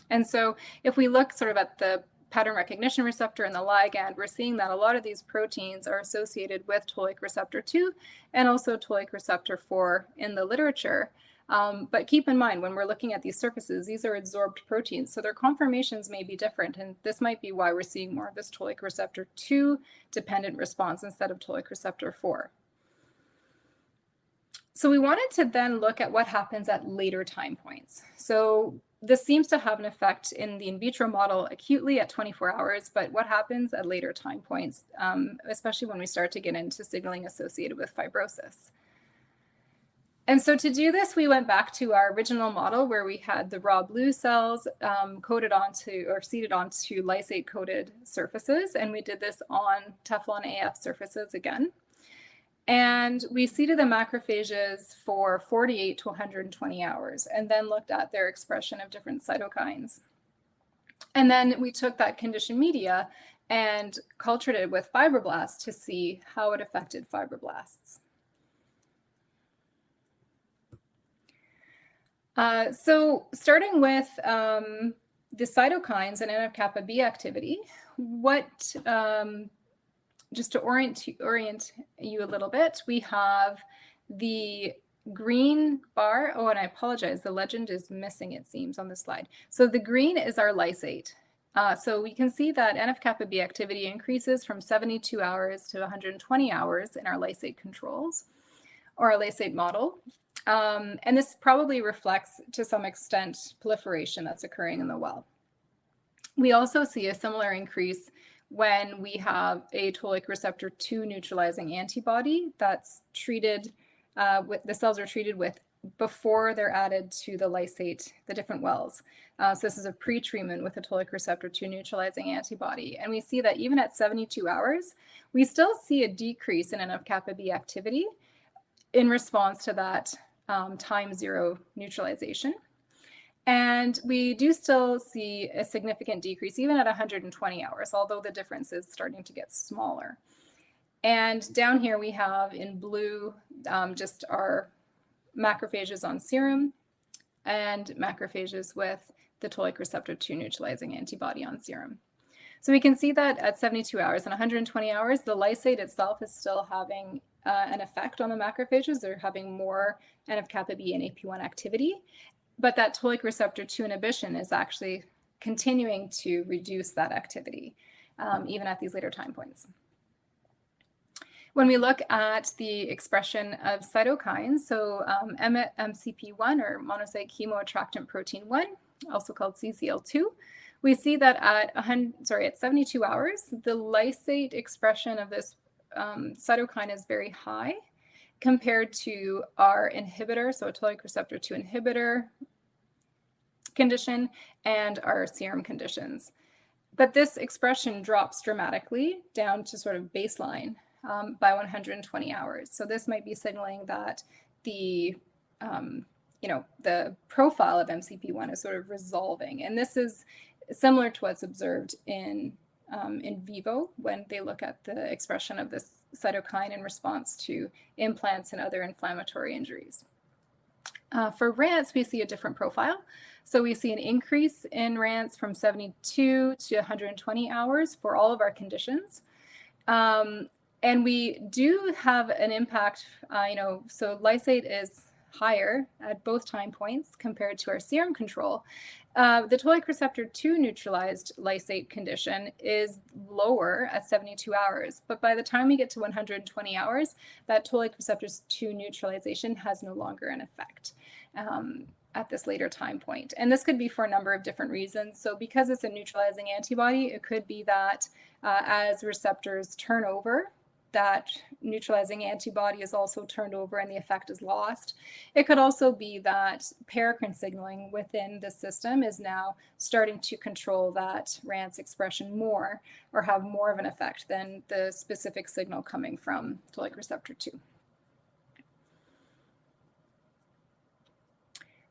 And so if we look sort of at the pattern recognition receptor and the ligand, we're seeing that a lot of these proteins are associated with toll-like receptor 2 and also toll-like receptor 4 in the literature. But keep in mind, when we're looking at these surfaces, these are adsorbed proteins, so their conformations may be different, and this might be why we're seeing more of this toll-like receptor 2 dependent response instead of toll-like receptor 4. So we wanted to then look at what happens at later time points. So this seems to have an effect in the in vitro model acutely at 24 hours, but what happens at later time points, especially when we start to get into signaling associated with fibrosis. And so to do this, we went back to our original model where we had the raw blue cells coated onto or seeded onto lysate-coated surfaces. And we did this on Teflon AF surfaces again. And we seeded the macrophages for 48 to 120 hours and then looked at their expression of different cytokines. And then we took that conditioned media and cultured it with fibroblasts to see how it affected fibroblasts. So starting with the cytokines and NF-kappa B activity, just to orient you a little bit, we have the green bar. Oh, and I apologize, the legend is missing, it seems, on the slide. So the green is our lysate. So we can see that NF-kappa B activity increases from 72 hours to 120 hours in our lysate controls, or our lysate model. And this probably reflects, to some extent, proliferation that's occurring in the well. We also see a similar increase when we have a toll-like receptor 2 neutralizing antibody that's treated, the cells are treated with before they're added to the lysate, the different wells. So this is a pre-treatment with a toll-like receptor 2 neutralizing antibody. And we see that even at 72 hours, we still see a decrease in NF-kappa B activity in response to that time zero neutralization. And we do still see a significant decrease even at 120 hours, although the difference is starting to get smaller. And down here we have in blue just our macrophages on serum and macrophages with the toll-like receptor 2 neutralizing antibody on serum. So we can see that at 72 hours and 120 hours, the lysate itself is still having an effect on the macrophages. They're having more NF-kappa B and AP1 activity, but that toll-like receptor 2 inhibition is actually continuing to reduce that activity, even at these later time points. When we look at the expression of cytokines, so MCP1 or monocyte chemoattractant protein 1, also called CCL2, we see that at 72 hours, the lysate expression of this cytokine is very high compared to our inhibitor, so a toll-like receptor 2 inhibitor condition and our serum conditions. But this expression drops dramatically down to sort of baseline by 120 hours. So this might be signaling that the profile of MCP1 is sort of resolving. And this is similar to what's observed in vivo when they look at the expression of this cytokine in response to implants and other inflammatory injuries. For rats, we see a different profile. So we see an increase in rats from 72 to 120 hours for all of our conditions. And we do have an impact, so lysate is higher at both time points compared to our serum control. The toll-like receptor 2 neutralized lysate condition is lower at 72 hours, but by the time we get to 120 hours, that toll-like receptor 2 neutralization has no longer an effect at this later time point. And this could be for a number of different reasons. So because it's a neutralizing antibody, it could be that as receptors turn over, that neutralizing antibody is also turned over and the effect is lost. It could also be that paracrine signaling within the system is now starting to control that RANS expression more or have more of an effect than the specific signal coming from toll-like receptor 2.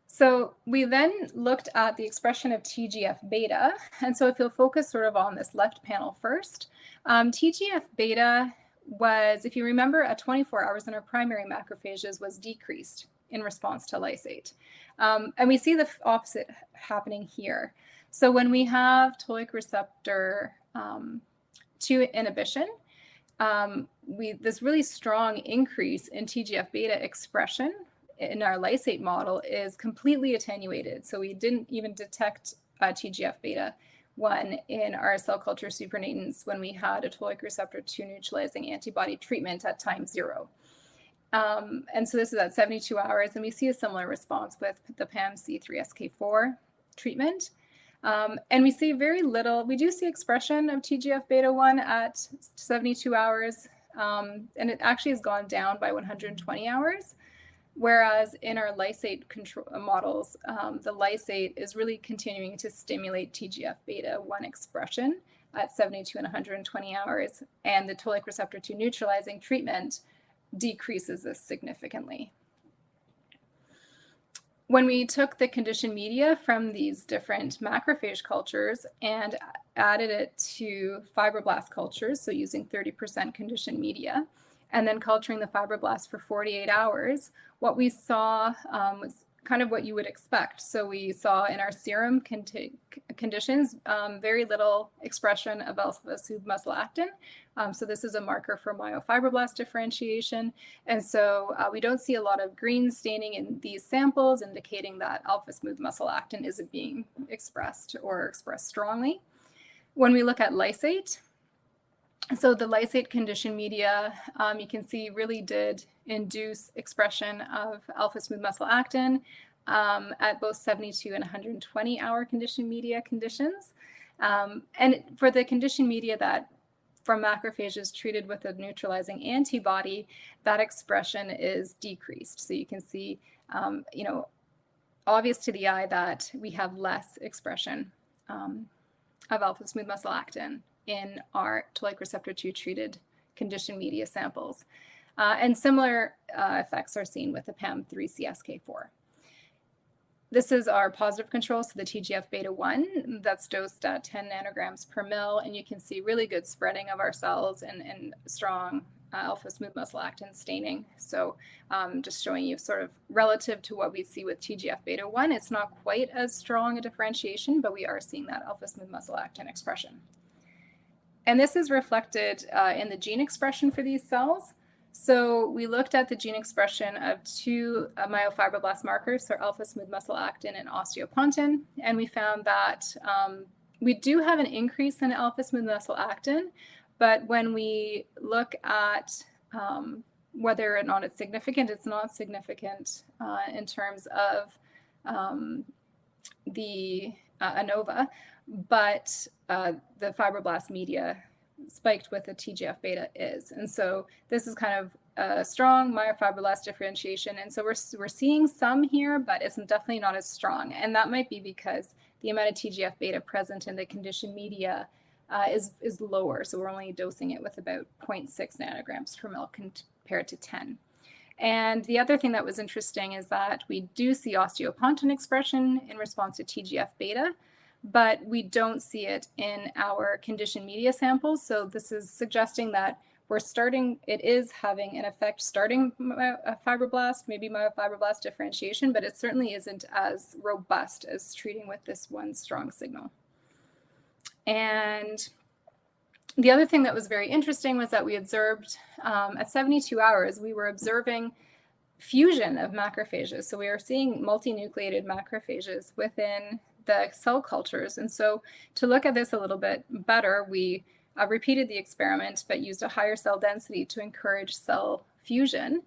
So we then looked at the expression of TGF-beta. And so if you'll focus sort of on this left panel first, TGF-beta was, if you remember, at 24 hours in our primary macrophages was decreased in response to lysate. And we see the opposite happening here. So when we have toll-like receptor 2 inhibition, this really strong increase in TGF-beta expression in our lysate model is completely attenuated. So we didn't even detect TGF-beta 1 in our cell culture supernatants when we had a toll-like receptor 2 neutralizing antibody treatment at time 0. And so this is at 72 hours, and we see a similar response with the PAM-C3SK4 treatment. And we see very little, we do see expression of TGF-beta 1 at 72 hours, and it actually has gone down by 120 hours. Whereas in our lysate control models, the lysate is really continuing to stimulate TGF-beta 1 expression at 72 and 120 hours, and the toll-like receptor 2 neutralizing treatment decreases this significantly. when we took the conditioned media from these different macrophage cultures and added it to fibroblast cultures, so using 30% conditioned media, and then culturing the fibroblasts for 48 hours, what we saw was kind of what you would expect. So we saw in our serum conditions very little expression of alpha-smooth muscle actin. So this is a marker for myofibroblast differentiation. And so we don't see a lot of green staining in these samples, indicating that alpha-smooth muscle actin isn't being expressed or expressed strongly. When we look at lysate, so the lysate conditioned media, you can see really did induce expression of alpha-smooth muscle actin at both 72 and 120 hour conditioned media conditions. And for the conditioned media that from macrophages treated with a neutralizing antibody, that expression is decreased. So you can see, you know, obvious to the eye that we have less expression of alpha-smooth muscle actin in our toll-like receptor 2 treated conditioned media samples. And similar effects are seen with the PAM3CSK4. This is our positive control, so the TGF-beta1, that's dosed at 10 nanograms per mil, and you can see really good spreading of our cells and strong alpha-smooth muscle actin staining. So just showing you sort of relative to what we see with TGF-beta1, it's not quite as strong a differentiation, but we are seeing that alpha-smooth muscle actin expression. And this is reflected in the gene expression for these cells. So we looked at the gene expression of two myofibroblast markers, so alpha-smooth muscle actin and osteopontin, and we found that we do have an increase in alpha-smooth muscle actin, but when we look at whether or not it's significant, it's not significant in terms of the ANOVA, but the fibroblast media spiked with the TGF-beta is. And so this is kind of a strong myofibroblast differentiation. And so we're seeing some here, but it's definitely not as strong. And that might be because the amount of TGF-beta present in the conditioned media is lower. So we're only dosing it with about 0.6 nanograms per mil compared to 10. And the other thing that was interesting is that we do see osteopontin expression in response to TGF-beta, but we don't see it in our conditioned media samples. So this is suggesting that it is having an effect starting a fibroblast, maybe myofibroblast differentiation, but it certainly isn't as robust as treating with this one strong signal. And the other thing that was very interesting was that we observed at 72 hours, we were observing fusion of macrophages. So we are seeing multinucleated macrophages within the cell cultures. And so to look at this a little bit better, we repeated the experiment, but used a higher cell density to encourage cell fusion.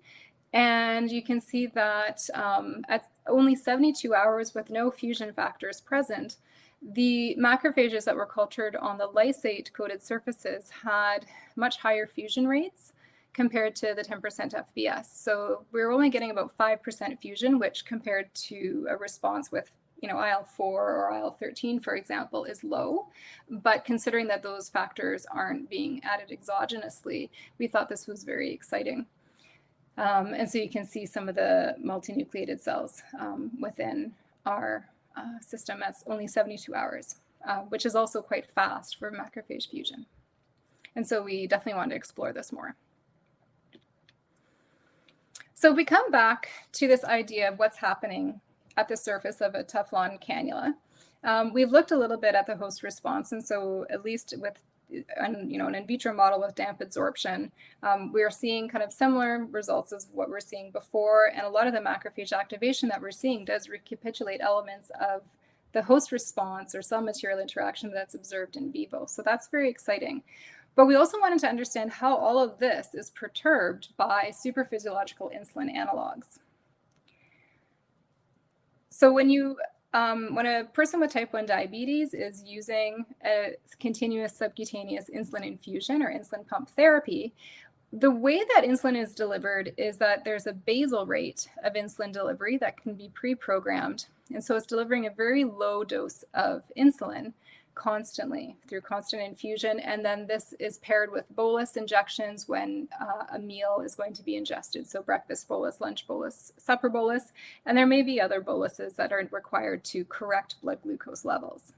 And you can see that at only 72 hours with no fusion factors present, the macrophages that were cultured on the lysate-coated surfaces had much higher fusion rates compared to the 10% FBS. So we're only getting about 5% fusion, which compared to a response with IL-4 or IL-13, for example, is low. But considering that those factors aren't being added exogenously, we thought this was very exciting. And so you can see some of the multinucleated cells within our system at only 72 hours, which is also quite fast for macrophage fusion. And so we definitely want to explore this more. So if we come back to this idea of what's happening at the surface of a Teflon cannula, we've looked a little bit at the host response. And so at least with an in vitro model with damp absorption, we are seeing kind of similar results as what we're seeing before. And a lot of the macrophage activation that we're seeing does recapitulate elements of the host response or cell material interaction that's observed in vivo. So that's very exciting. But we also wanted to understand how all of this is perturbed by supraphysiological insulin analogs. So when a person with type 1 diabetes is using a continuous subcutaneous insulin infusion or insulin pump therapy, the way that insulin is delivered is that there's a basal rate of insulin delivery that can be pre-programmed. And so it's delivering a very low dose of insulin constantly through constant infusion. And then this is paired with bolus injections when a meal is going to be ingested. So breakfast bolus, lunch bolus, supper bolus, and there may be other boluses that are required to correct blood glucose levels.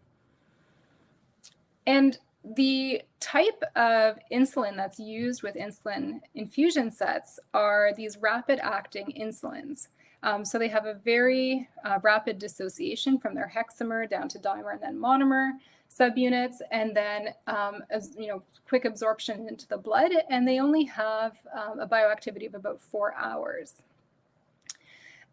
And the type of insulin that's used with insulin infusion sets are these rapid acting insulins. So they have a very rapid dissociation from their hexamer down to dimer and then monomer subunits, and then quick absorption into the blood, and they only have a bioactivity of about 4 hours.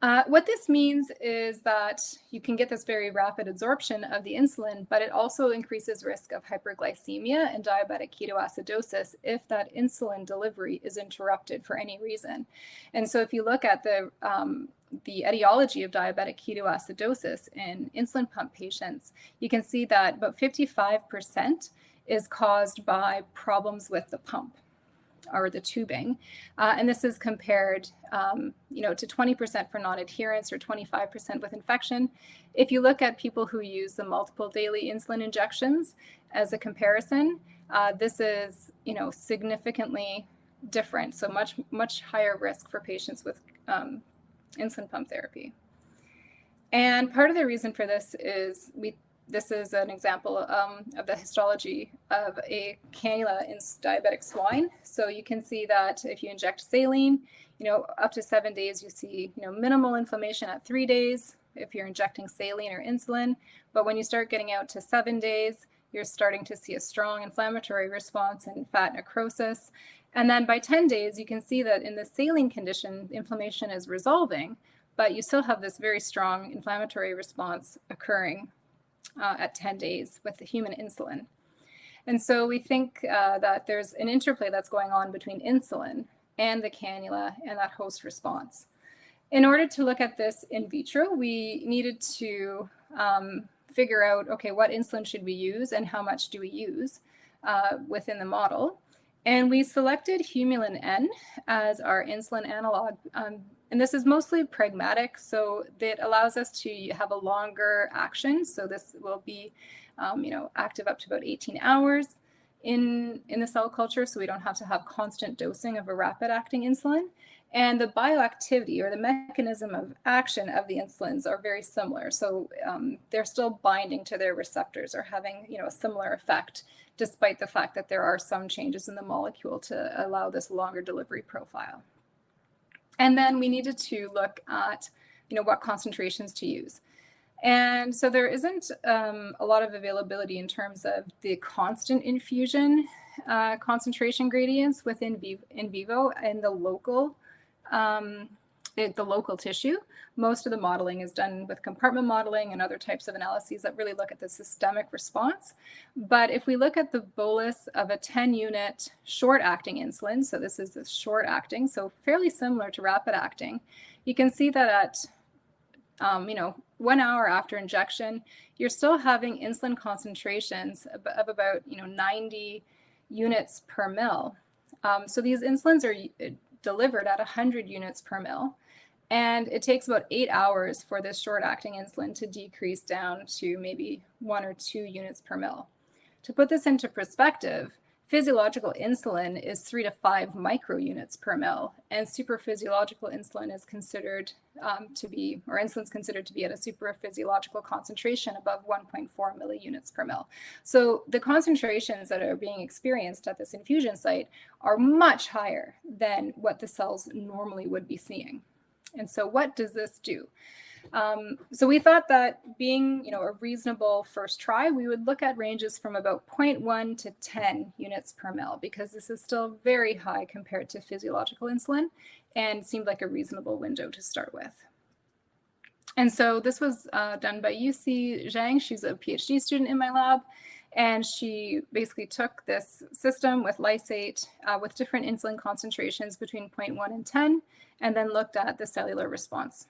What this means is that you can get this very rapid absorption of the insulin, but it also increases risk of hyperglycemia and diabetic ketoacidosis if that insulin delivery is interrupted for any reason. And so if you look at the etiology of diabetic ketoacidosis in insulin pump patients, you can see that about 55% is caused by problems with the pump or the tubing. And this is compared to 20% for non-adherence or 25% with infection. If you look at people who use the multiple daily insulin injections as a comparison, this is significantly different. So much higher risk for patients with insulin pump therapy. And part of the reason for this is this is an example of the histology of a cannula in diabetic swine. So you can see that if you inject saline, up to 7 days, you see, minimal inflammation at 3 days if you're injecting saline or insulin. But when you start getting out to 7 days, you're starting to see a strong inflammatory response and fat necrosis. And then by 10 days, you can see that in the saline condition, inflammation is resolving, but you still have this very strong inflammatory response occurring at 10 days with the human insulin. And so we think that there's an interplay that's going on between insulin and the cannula and that host response. In order to look at this in vitro, we needed to figure out, okay, what insulin should we use and how much do we use within the model? And we selected Humulin N as our insulin analog. And this is mostly pragmatic, so it allows us to have a longer action. So this will be, active up to about 18 hours in the cell culture, so we don't have to have constant dosing of a rapid-acting insulin. And the bioactivity or the mechanism of action of the insulins are very similar. So they're still binding to their receptors or having, a similar effect, despite the fact that there are some changes in the molecule to allow this longer delivery profile. And then we needed to look at, what concentrations to use. And so there isn't a lot of availability in terms of the constant infusion concentration gradients within in vivo and the local tissue. Most of the modeling is done with compartment modeling and other types of analyses that really look at the systemic response. But if we look at the bolus of a 10-unit short-acting insulin, so this is the short-acting, so fairly similar to rapid-acting, you can see that at 1 hour after injection, you're still having insulin concentrations of about 90 units per mil. So these insulins are delivered at 100 units per mil. And it takes about 8 hours for this short-acting insulin to decrease down to maybe 1 or 2 units per mil. To put this into perspective, physiological insulin is 3 to 5 microunits per mil, and supraphysiological insulin is considered insulin's considered to be at a supraphysiological concentration above 1.4 milliunits per mil. So the concentrations that are being experienced at this infusion site are much higher than what the cells normally would be seeing. And so what does this do? So we thought that being, a reasonable first try, we would look at ranges from about 0.1 to 10 units per mil, because this is still very high compared to physiological insulin and seemed like a reasonable window to start with. And so this was done by Zhang. She's a Ph.D. student in my lab. And she basically took this system with lysate with different insulin concentrations between 0.1 and 10, and then looked at the cellular response.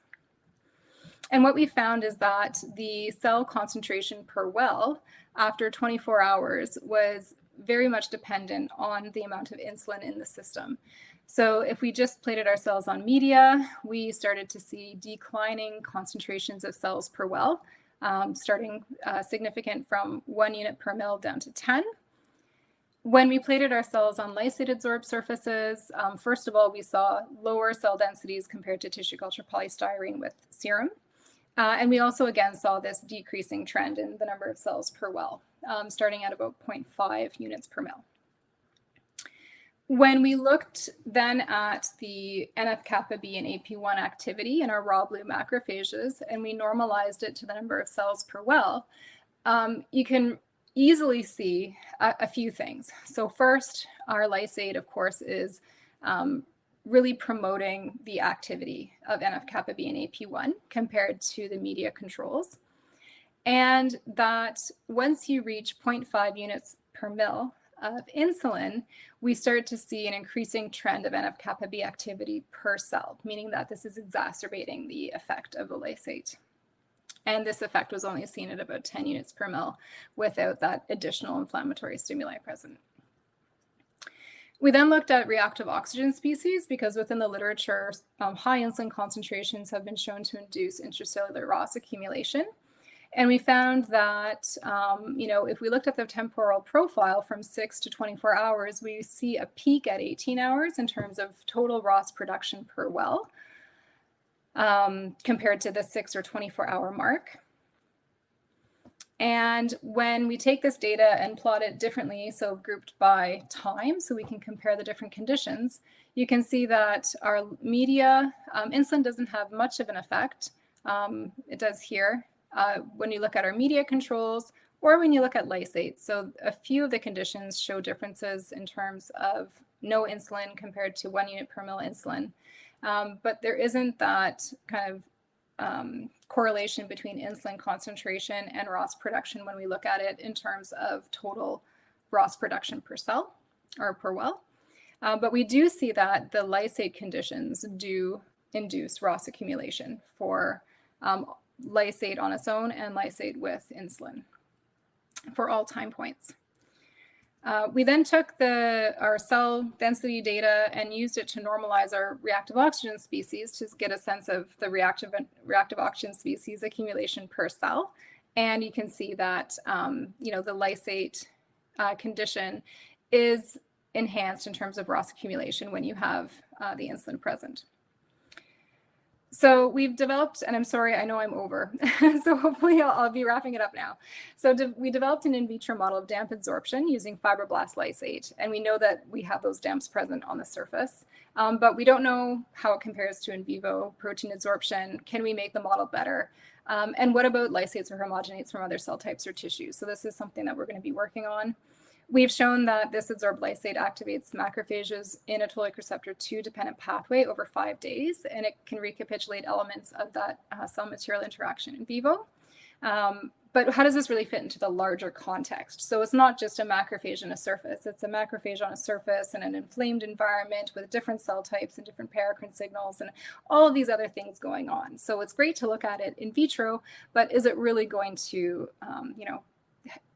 And what we found is that the cell concentration per well after 24 hours was very much dependent on the amount of insulin in the system. So if we just plated our cells on media, we started to see declining concentrations of cells per well starting significant from 1 unit per mil down to 10. When we plated our cells on lysate adsorbed surfaces, first of all, we saw lower cell densities compared to tissue culture polystyrene with serum. And we also, again, saw this decreasing trend in the number of cells per well, starting at about 0.5 units per mil. When we looked then at the NF-kappa B and AP1 activity in our raw blue macrophages, and we normalized it to the number of cells per well, you can easily see a few things. So first, our lysate, of course, is really promoting the activity of NF-kappa B and AP1 compared to the media controls. And that once you reach 0.5 units per mil of insulin, we start to see an increasing trend of NF-kappa B activity per cell, meaning that this is exacerbating the effect of the lysate. And this effect was only seen at about 10 units per mil without that additional inflammatory stimuli present. We then looked at reactive oxygen species because within the literature, high insulin concentrations have been shown to induce intracellular ROS accumulation. And we found that, if we looked at the temporal profile from 6 to 24 hours, we see a peak at 18 hours in terms of total ROS production per well, compared to the 6 or 24-hour mark. And when we take this data and plot it differently, so grouped by time, so we can compare the different conditions, you can see that our media, insulin doesn't have much of an effect. It does here. When you look at our media controls or when you look at lysate. So a few of the conditions show differences in terms of no insulin compared to 1 unit per mil insulin. But there isn't that kind of correlation between insulin concentration and ROS production when we look at it in terms of total ROS production per cell or per well. But we do see that the lysate conditions do induce ROS accumulation for lysate on its own and lysate with insulin for all time points. We then took our cell density data and used it to normalize our reactive oxygen species to get a sense of the reactive oxygen species accumulation per cell. And you can see that, the lysate condition is enhanced in terms of ROS accumulation when you have the insulin present. So we've developed, and I'm sorry, I know I'm over, so hopefully I'll be wrapping it up now. So we developed an in vitro model of damp absorption using fibroblast lysate, and we know that we have those damps present on the surface, but we don't know how it compares to in vivo protein absorption. Can we make the model better? And what about lysates or homogenates from other cell types or tissues? So this is something that we're going to be working on. We've shown that this adsorbed lysate activates macrophages in a toll-like receptor 2 dependent pathway over 5 days, and it can recapitulate elements of that cell material interaction in vivo. But how does this really fit into the larger context? So it's not just a macrophage on a surface, it's a macrophage on a surface in an inflamed environment with different cell types and different paracrine signals and all of these other things going on. So it's great to look at it in vitro, but is it really going to,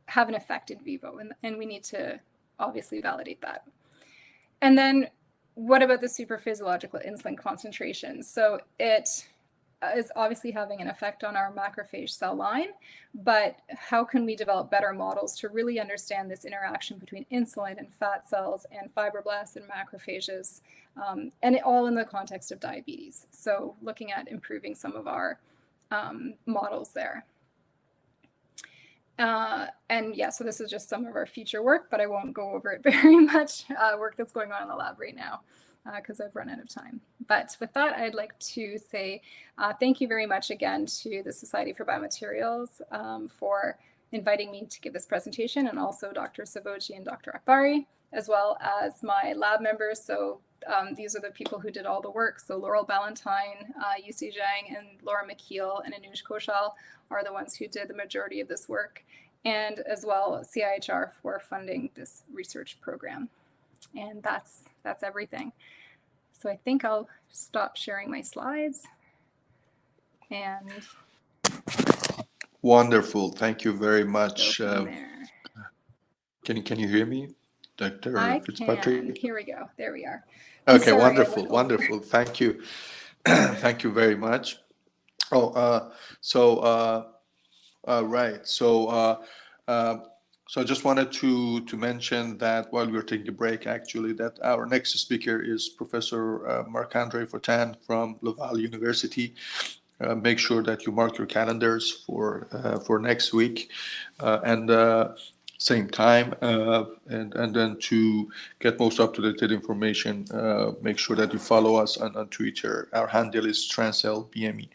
have an effect in vivo, and we need to obviously validate that. And then what about the supraphysiological insulin concentration? So it is obviously having an effect on our macrophage cell line, but how can we develop better models to really understand this interaction between insulin and fat cells and fibroblasts and macrophages, and all in the context of diabetes? So looking at improving some of our models there. And yeah, so this is just some of our future work, but I won't go over it very much, work that's going on in the lab right now, because I've run out of time. But with that, I'd like to say thank you very much again to the Society for Biomaterials for inviting me to give this presentation, and also Dr. Savoji and Dr. Akbari, as well as my lab members. So these are the people who did all the work. So Laurel Ballantyne, Yusi Zhang, and Laura McKeel and Anuj Koshal are the ones who did the majority of this work, and as well CIHR for funding this research program. And that's everything. So I think I'll stop sharing my slides. And
wonderful. Thank you very much. Can you hear me, Dr. Fitzpatrick?
Can. Here we go. There we are.
Okay,
sorry,
wonderful, wonderful. Thank you. Thank you very much. Right. So I just wanted to mention that while we were taking a break, actually, that our next speaker is Professor Marc-André Fortin from Laval University. Make sure that you mark your calendars for next week, and same time, and then to get most up-to-date information, make sure that you follow us on Twitter. Our handle is Translational BME.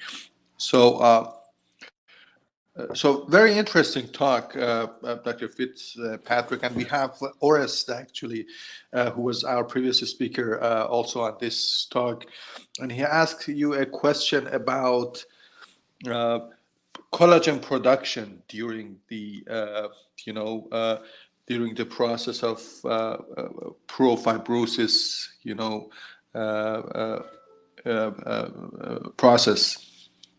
So very interesting talk, Dr. Fitzpatrick, and we have Orest actually, who was our previous speaker, also on this talk, and he asked you a question about collagen production during the during the process of profibrosis, process.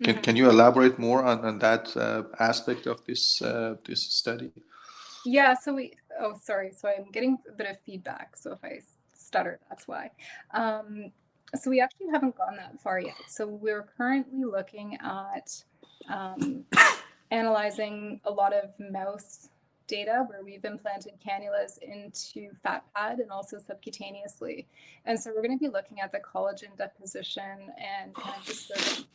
Can you elaborate more on that aspect of this study?
Yeah, sorry. So I'm getting a bit of feedback. So if I stutter, that's why. So we actually haven't gone that far yet. So we're currently looking at analyzing a lot of mouse data where we've implanted cannulas into fat pad and also subcutaneously. And so we're going to be looking at the collagen deposition and kind of disturbance,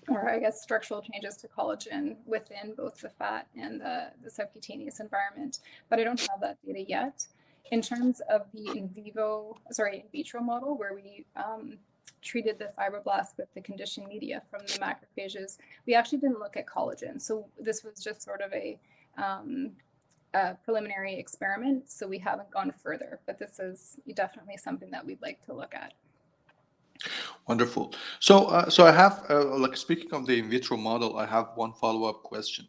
or I guess structural changes to collagen within both the fat and the subcutaneous environment. But I don't have that data yet. In terms of the in vitro model where we treated the fibroblasts with the conditioned media from the macrophages, we actually didn't look at collagen. So this was just sort of a preliminary experiment. So we haven't gone further, but this is definitely something that we'd like to look at.
Wonderful. So I have, like, speaking of the in vitro model, I have one follow-up question,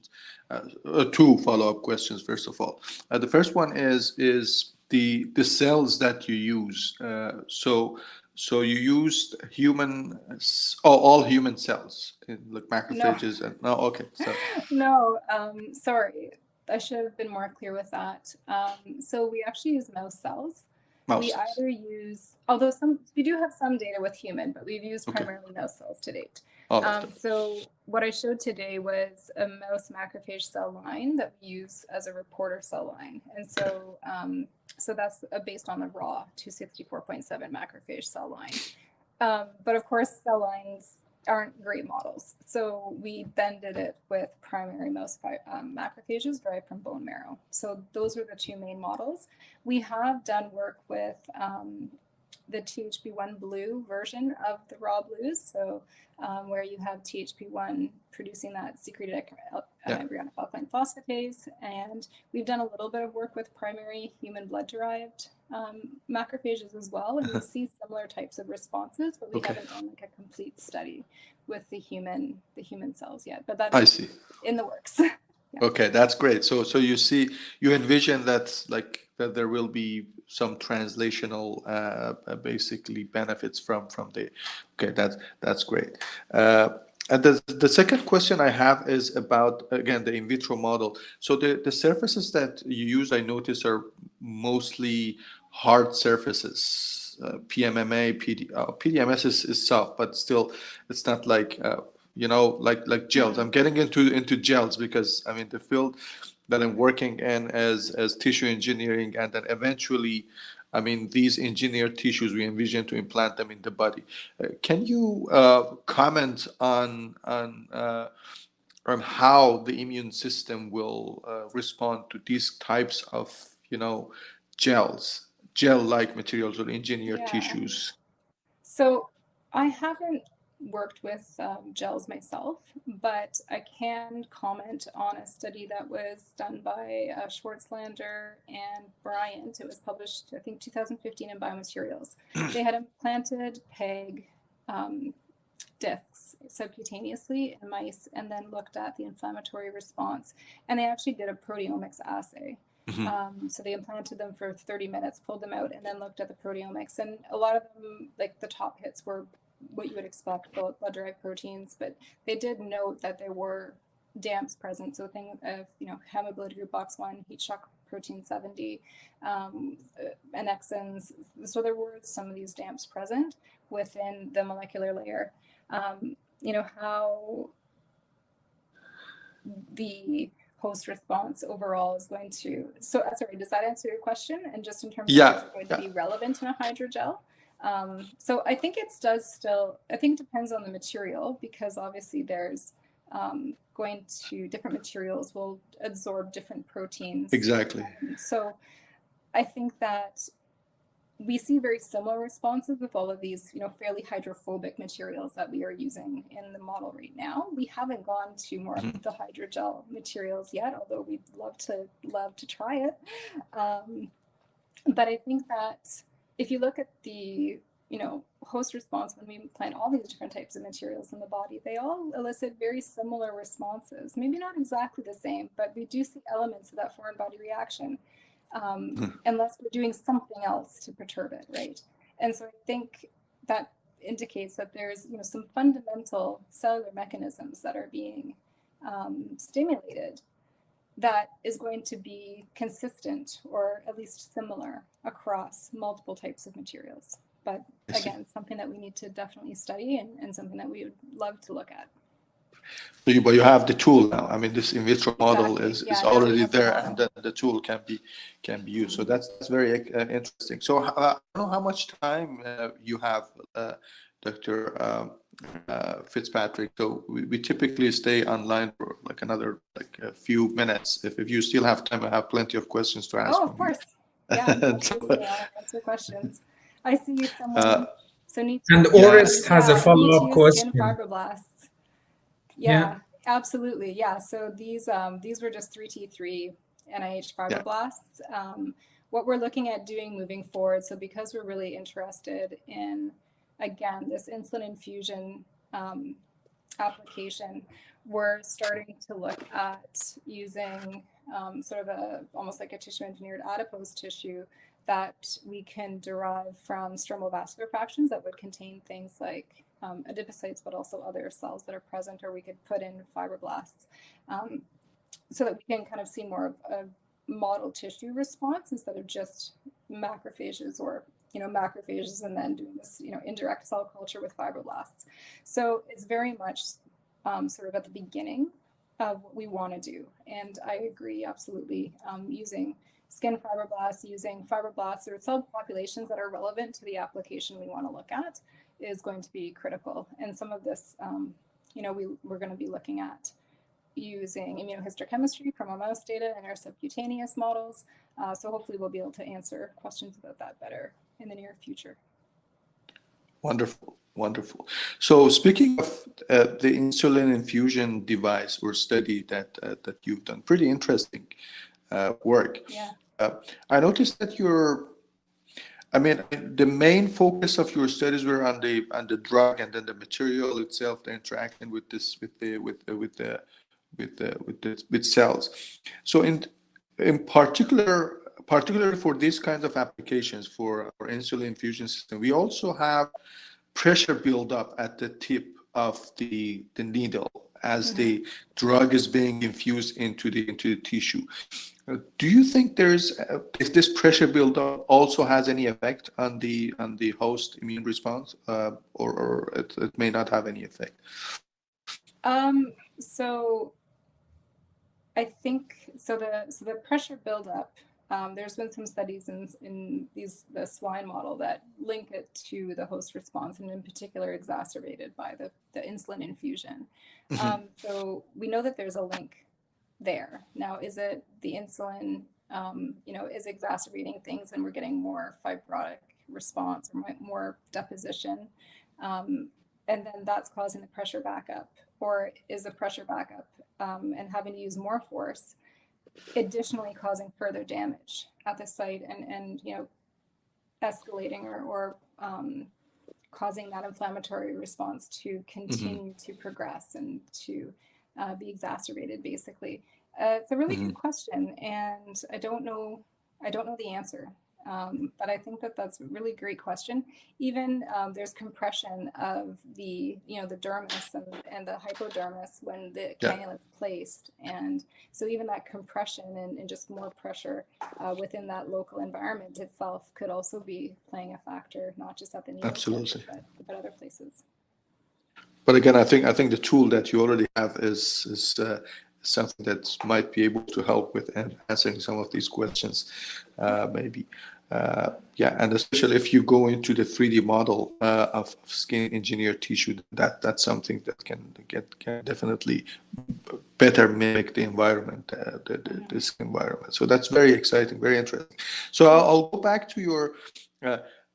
two follow-up questions. First of all, the first one is the cells that you use. So you used all human cells, like macrophages,
No.
and no, okay. So.
No, sorry, I should have been more clear with that. So we actually use mouse cells. We either use, although we do have some data with human, but we've used primarily mouse cells to date. So what I showed today was a mouse macrophage cell line that we use as a reporter cell line. And so, so that's based on the raw 264.7 macrophage cell line. But of course, cell lines aren't great models. So we then did it with primary mouse macrophages derived from bone marrow. So those are the two main models. We have done work with the THP1 blue version of the raw blues. So where you have THP1 producing that secreted embryonic alkaline phosphatase. And we've done a little bit of work with primary human blood-derived macrophages as well. And we see similar types of responses, but we haven't done like a complete study with the human cells yet. But that's in the works.
Okay, that's great. So you envision that there will be some translational basically benefits from the. Okay, that's great. And the second question I have is about, again, the in vitro model. So the surfaces that you use, I notice, are mostly hard surfaces. PMMA, PDMS is soft, but still, it's not like. Like gels. I'm getting into gels because, I mean, the field that I'm working in as tissue engineering, and then eventually, I mean, these engineered tissues, we envision to implant them in the body. Can you comment on how the immune system will respond to these types of, gel-like materials or engineered tissues?
So I haven't worked with gels myself, but I can comment on a study that was done by Schwartzlander and Bryant. It was published, I think, 2015 in Biomaterials. They had implanted PEG discs subcutaneously in mice and then looked at the inflammatory response. And they actually did a proteomics assay. So they implanted them for 30 minutes, pulled them out, and then looked at the proteomics. And a lot of them, like the top hits, were what you would expect, blood-derived proteins, but they did note that there were DAMPs present. So things of, hemagglutinin group box 1, heat shock protein 70, annexins. So there were some of these DAMPs present within the molecular layer. the host response overall is going to, so sorry, does that answer your question? And just in terms of
Yeah,
what's going to be relevant in a hydrogel? So I think it does still, I think it depends on the material, because obviously there's going to, different materials will absorb different proteins.
exactly.
So I think that we see very similar responses with all of these, fairly hydrophobic materials that we are using in the model right now. We haven't gone to more of the hydrogel materials yet, although we'd love to try it. But I think that if you look at the, host response when we plant all these different types of materials in the body, they all elicit very similar responses. Maybe not exactly the same, but we do see elements of that foreign body reaction. Unless we're doing something else to perturb it, right? And so I think that indicates that there's, some fundamental cellular mechanisms that are being stimulated that is going to be consistent or at least similar across multiple types of materials. But again, something that we need to definitely study and something that we would love to look at.
But you have the tool now. I mean, this in vitro model
Exactly.
is already there, and then the tool can be used. So that's very interesting. So I don't know how much time you have, Dr. Fitzpatrick. So we typically stay online for like another a few minutes. If you still have time, I have plenty of questions to ask.
Oh, of course. Yeah, answer questions. I see someone.
And Orest has a follow-up question.
Skin fibroblasts. Yeah, absolutely. Yeah. So these were just 3T3 NIH fibroblasts. What we're looking at doing moving forward, so because we're really interested in, again, this insulin infusion application, we're starting to look at using sort of almost like a tissue engineered adipose tissue that we can derive from stromal vascular fractions that would contain things like adipocytes, but also other cells that are present, or we could put in fibroblasts, so that we can kind of see more of a model tissue response instead of just macrophages or macrophages and then doing this indirect cell culture with fibroblasts. So it's very much sort of at the beginning of what we want to do, and I agree absolutely. Using skin fibroblasts, using fibroblasts or cell populations that are relevant to the application we want to look at is going to be critical. And some of this, we're going to be looking at using immunohistochemistry from our mouse data and our subcutaneous models. So hopefully we'll be able to answer questions about that better in the near future.
Wonderful, wonderful. So speaking of the insulin infusion device or study that you've done, pretty interesting work.
Yeah.
I noticed that the main focus of your studies were on the drug and then the material itself, the interaction with cells. So in particular for these kinds of applications for our insulin infusion system, we also have pressure buildup at the tip of the needle as the drug is being infused into the tissue. Do you think if this pressure buildup also has any effect on the host immune response, or it may not have any effect?
So I think the pressure buildup. There's been some studies in the swine model that link it to the host response, and in particular exacerbated by the insulin infusion. So we know that there's a link there. Now, is it the insulin, is exacerbating things and we're getting more fibrotic response or more deposition, and then that's causing the pressure backup, or is the pressure backup and having to use more force additionally causing further damage at the site and escalating or causing that inflammatory response to continue to progress and to be exacerbated, basically. It's a really good question, and I don't know the answer, but I think that's a really great question. Even there's compression of the dermis and the hypodermis when the cannula is placed, and so even that compression and just more pressure within that local environment itself could also be playing a factor, not just at the needle,
absolutely,
but other places.
But again, I think the tool that you already have is something that might be able to help with answering some of these questions, maybe. Yeah, and especially if you go into the 3D model of skin engineered tissue, that's something that can definitely better mimic the environment, the skin environment. So that's very exciting, very interesting. So I'll go back to your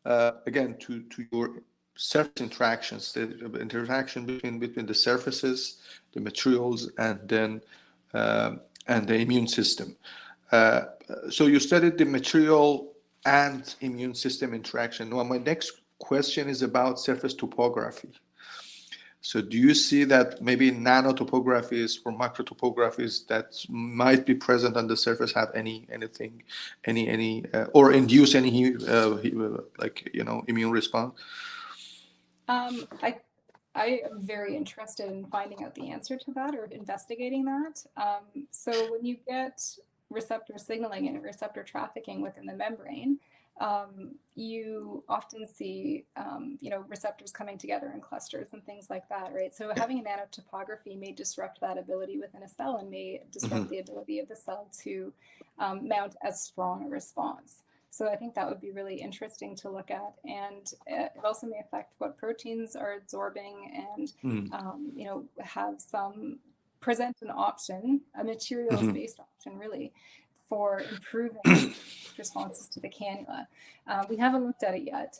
again to your surface interactions, the interaction between the surfaces, the materials, and then and the immune system. So you studied the material and immune system interaction. Now, my next question is about surface topography. So do you see that maybe nanotopographies or macrotopographies that might be present on the surface have any or induce any like immune response?
I am very interested in finding out the answer to that or investigating that. So when you get receptor signaling and receptor trafficking within the membrane, you often see, receptors coming together in clusters and things like that, right? So having a nanotopography may disrupt that ability within a cell and may disrupt the ability of the cell to mount as strong a response. So I think that would be really interesting to look at, and it also may affect what proteins are absorbing, and have present an option, a materials-based option, really, for improving responses to the cannula. We haven't looked at it yet,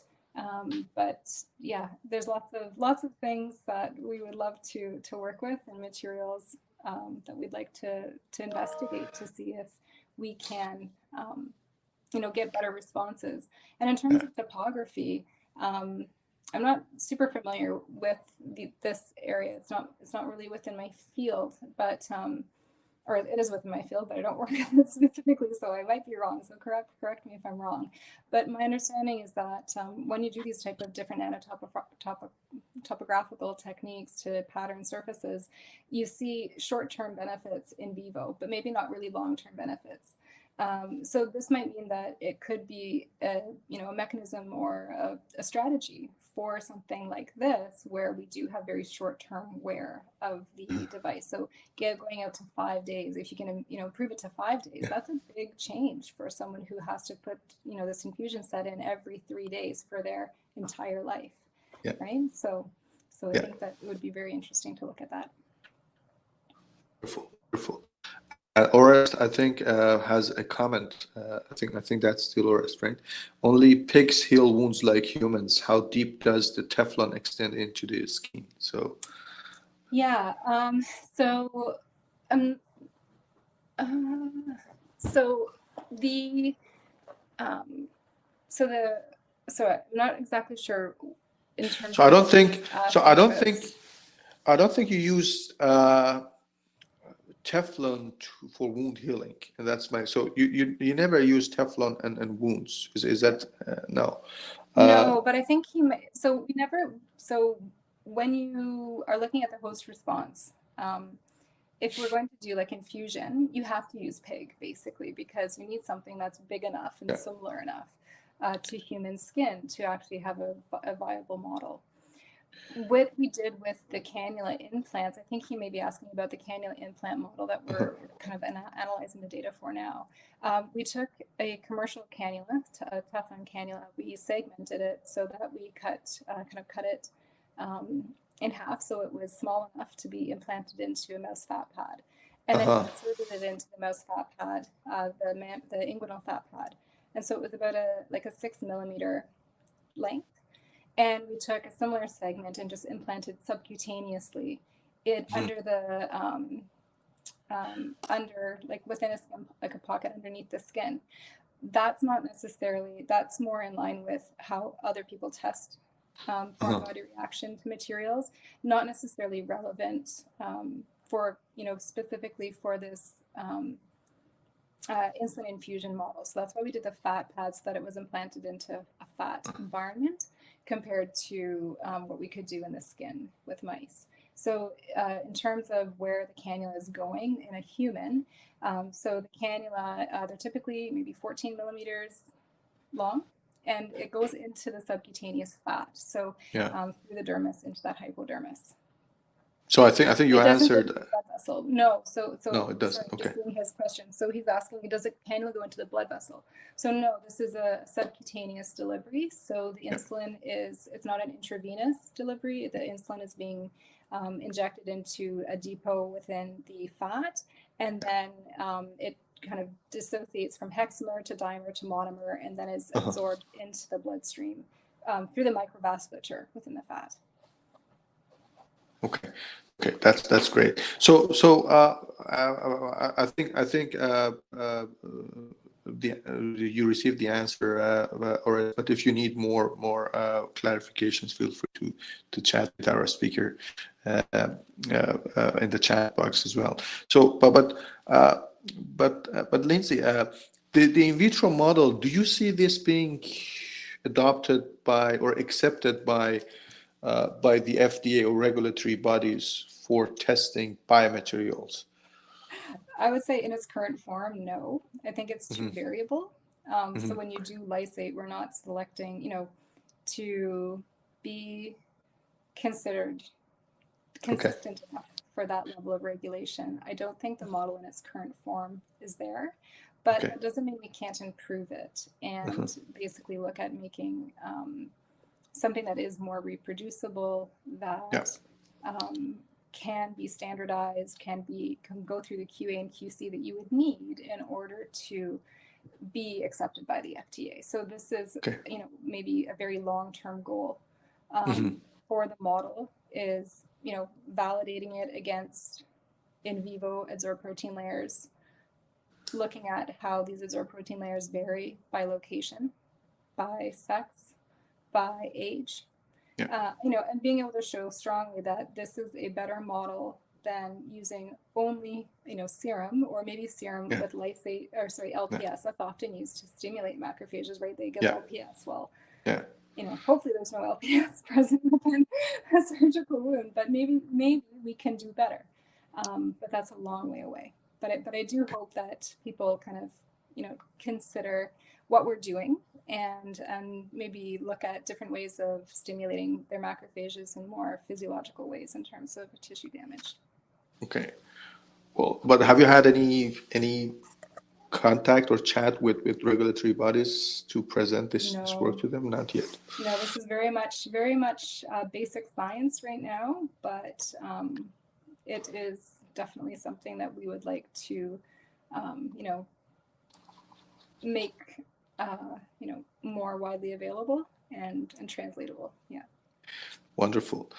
but yeah, there's lots of things that we would love to work with, and materials that we'd like to investigate to see if we can get better responses. And in terms of topography, I'm not super familiar with this area. It's not really within my field, but or it is within my field, but I don't work on it specifically, so I might be wrong. So correct me if I'm wrong. But my understanding is that when you do these type of different topographical techniques to pattern surfaces, you see short-term benefits in vivo, but maybe not really long-term benefits. So this might mean that it could be a mechanism or a strategy for something like this, where we do have very short-term wear of the device. So going out to 5 days, if you can improve it to 5 days, that's a big change for someone who has to put this infusion set in every 3 days for their entire life, right? So I think that it would be very interesting to look at that.
Wonderful. Orest, I think, has a comment. I think that's still Orest, right? Only pigs heal wounds like humans. How deep does the Teflon extend into the skin? So,
yeah. So I'm not exactly sure in terms.
So I don't think. I don't think you used Teflon for wound healing, and that's my. So you never use Teflon and wounds. Is that no?
No, but I think so we never. So when you are looking at the host response, if we're going to do like infusion, you have to use pig basically, because you need something that's big enough and similar enough to human skin to actually have a viable model. What we did with the cannula implants, I think he may be asking about the cannula implant model that we're kind of analyzing the data for now. We took a commercial cannula, a Teflon cannula. We segmented it so that we cut it in half, so it was small enough to be implanted into a mouse fat pad, and then inserted it into the mouse fat pad, the inguinal fat pad, and so it was about a 6 millimeter length. And we took a similar segment and just implanted subcutaneously it under the within a skin, like a pocket underneath the skin. That's not necessarily, that's more in line with how other people test foreign body reaction to materials, not necessarily relevant for specifically for this insulin infusion model. So that's why we did the fat pad, so that it was implanted into a fat environment, compared to what we could do in the skin with mice. So in terms of where the cannula is going in a human, so the cannula, they're typically maybe 14 millimeters long, and it goes into the subcutaneous fat, so through the dermis into that hypodermis.
So I think you
It doesn't go
answered.
into the blood vessel. No,
No, it doesn't.
Sorry,
Okay.
just seeing his question. So he's asking, does a cannula go into the blood vessel? So no, this is a subcutaneous delivery. So the insulin it's not an intravenous delivery. The insulin is being injected into a depot within the fat, and then it kind of dissociates from hexamer to dimer to monomer, and then is absorbed into the bloodstream through the microvasculature within the fat.
Okay, that's great. So I think you received the answer, or but if you need more clarifications, feel free to chat with our speaker in the chat box as well. So, but Lindsay, the in vitro model, do you see this being adopted by or accepted by the FDA or regulatory bodies for testing biomaterials?
I would say in its current form, no. I think it's too variable. So when you do lysate, we're not selecting, to be considered consistent enough for that level of regulation. I don't think the model in its current form is there, but it doesn't mean we can't improve it and basically look at making something that is more reproducible, that can be standardized, can go through the QA and QC that you would need in order to be accepted by the FDA. So this is, maybe a very long-term goal for the model is, validating it against in vivo adsorbed protein layers, looking at how these adsorbed protein layers vary by location, by sex, by age, and being able to show strongly that this is a better model than using only, serum, or maybe serum with LPS. That's often used to stimulate macrophages, right? They give LPS. Well, hopefully there's no LPS present within a surgical wound, but maybe we can do better. But that's a long way away. But I do hope that people kind of, consider what we're doing and maybe look at different ways of stimulating their macrophages in more physiological ways in terms of tissue damage.
Okay. Well, but have you had any contact or chat with regulatory bodies to present this work to them? Not yet.
No, this is very much basic science right now, but it is definitely something that we would like to, make, more widely available and translatable. Yeah.
Wonderful.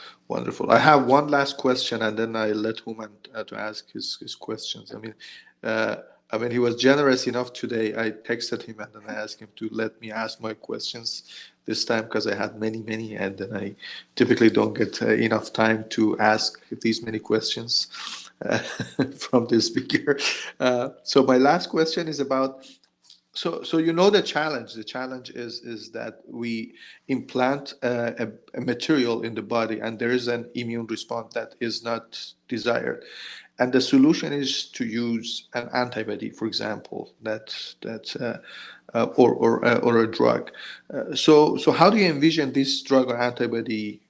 I have one last question, and then I let Human to ask his questions. I mean, he was generous enough today. I texted him and then I asked him to let me ask my questions this time because I had many, and then I typically don't get enough time to ask these many questions from the speaker. So my last question is about. So the challenge. The challenge is that we implant a material in the body, and there is an immune response that is not desired, and the solution is to use an antibody, for example, or a drug. So how do you envision this drug or antibody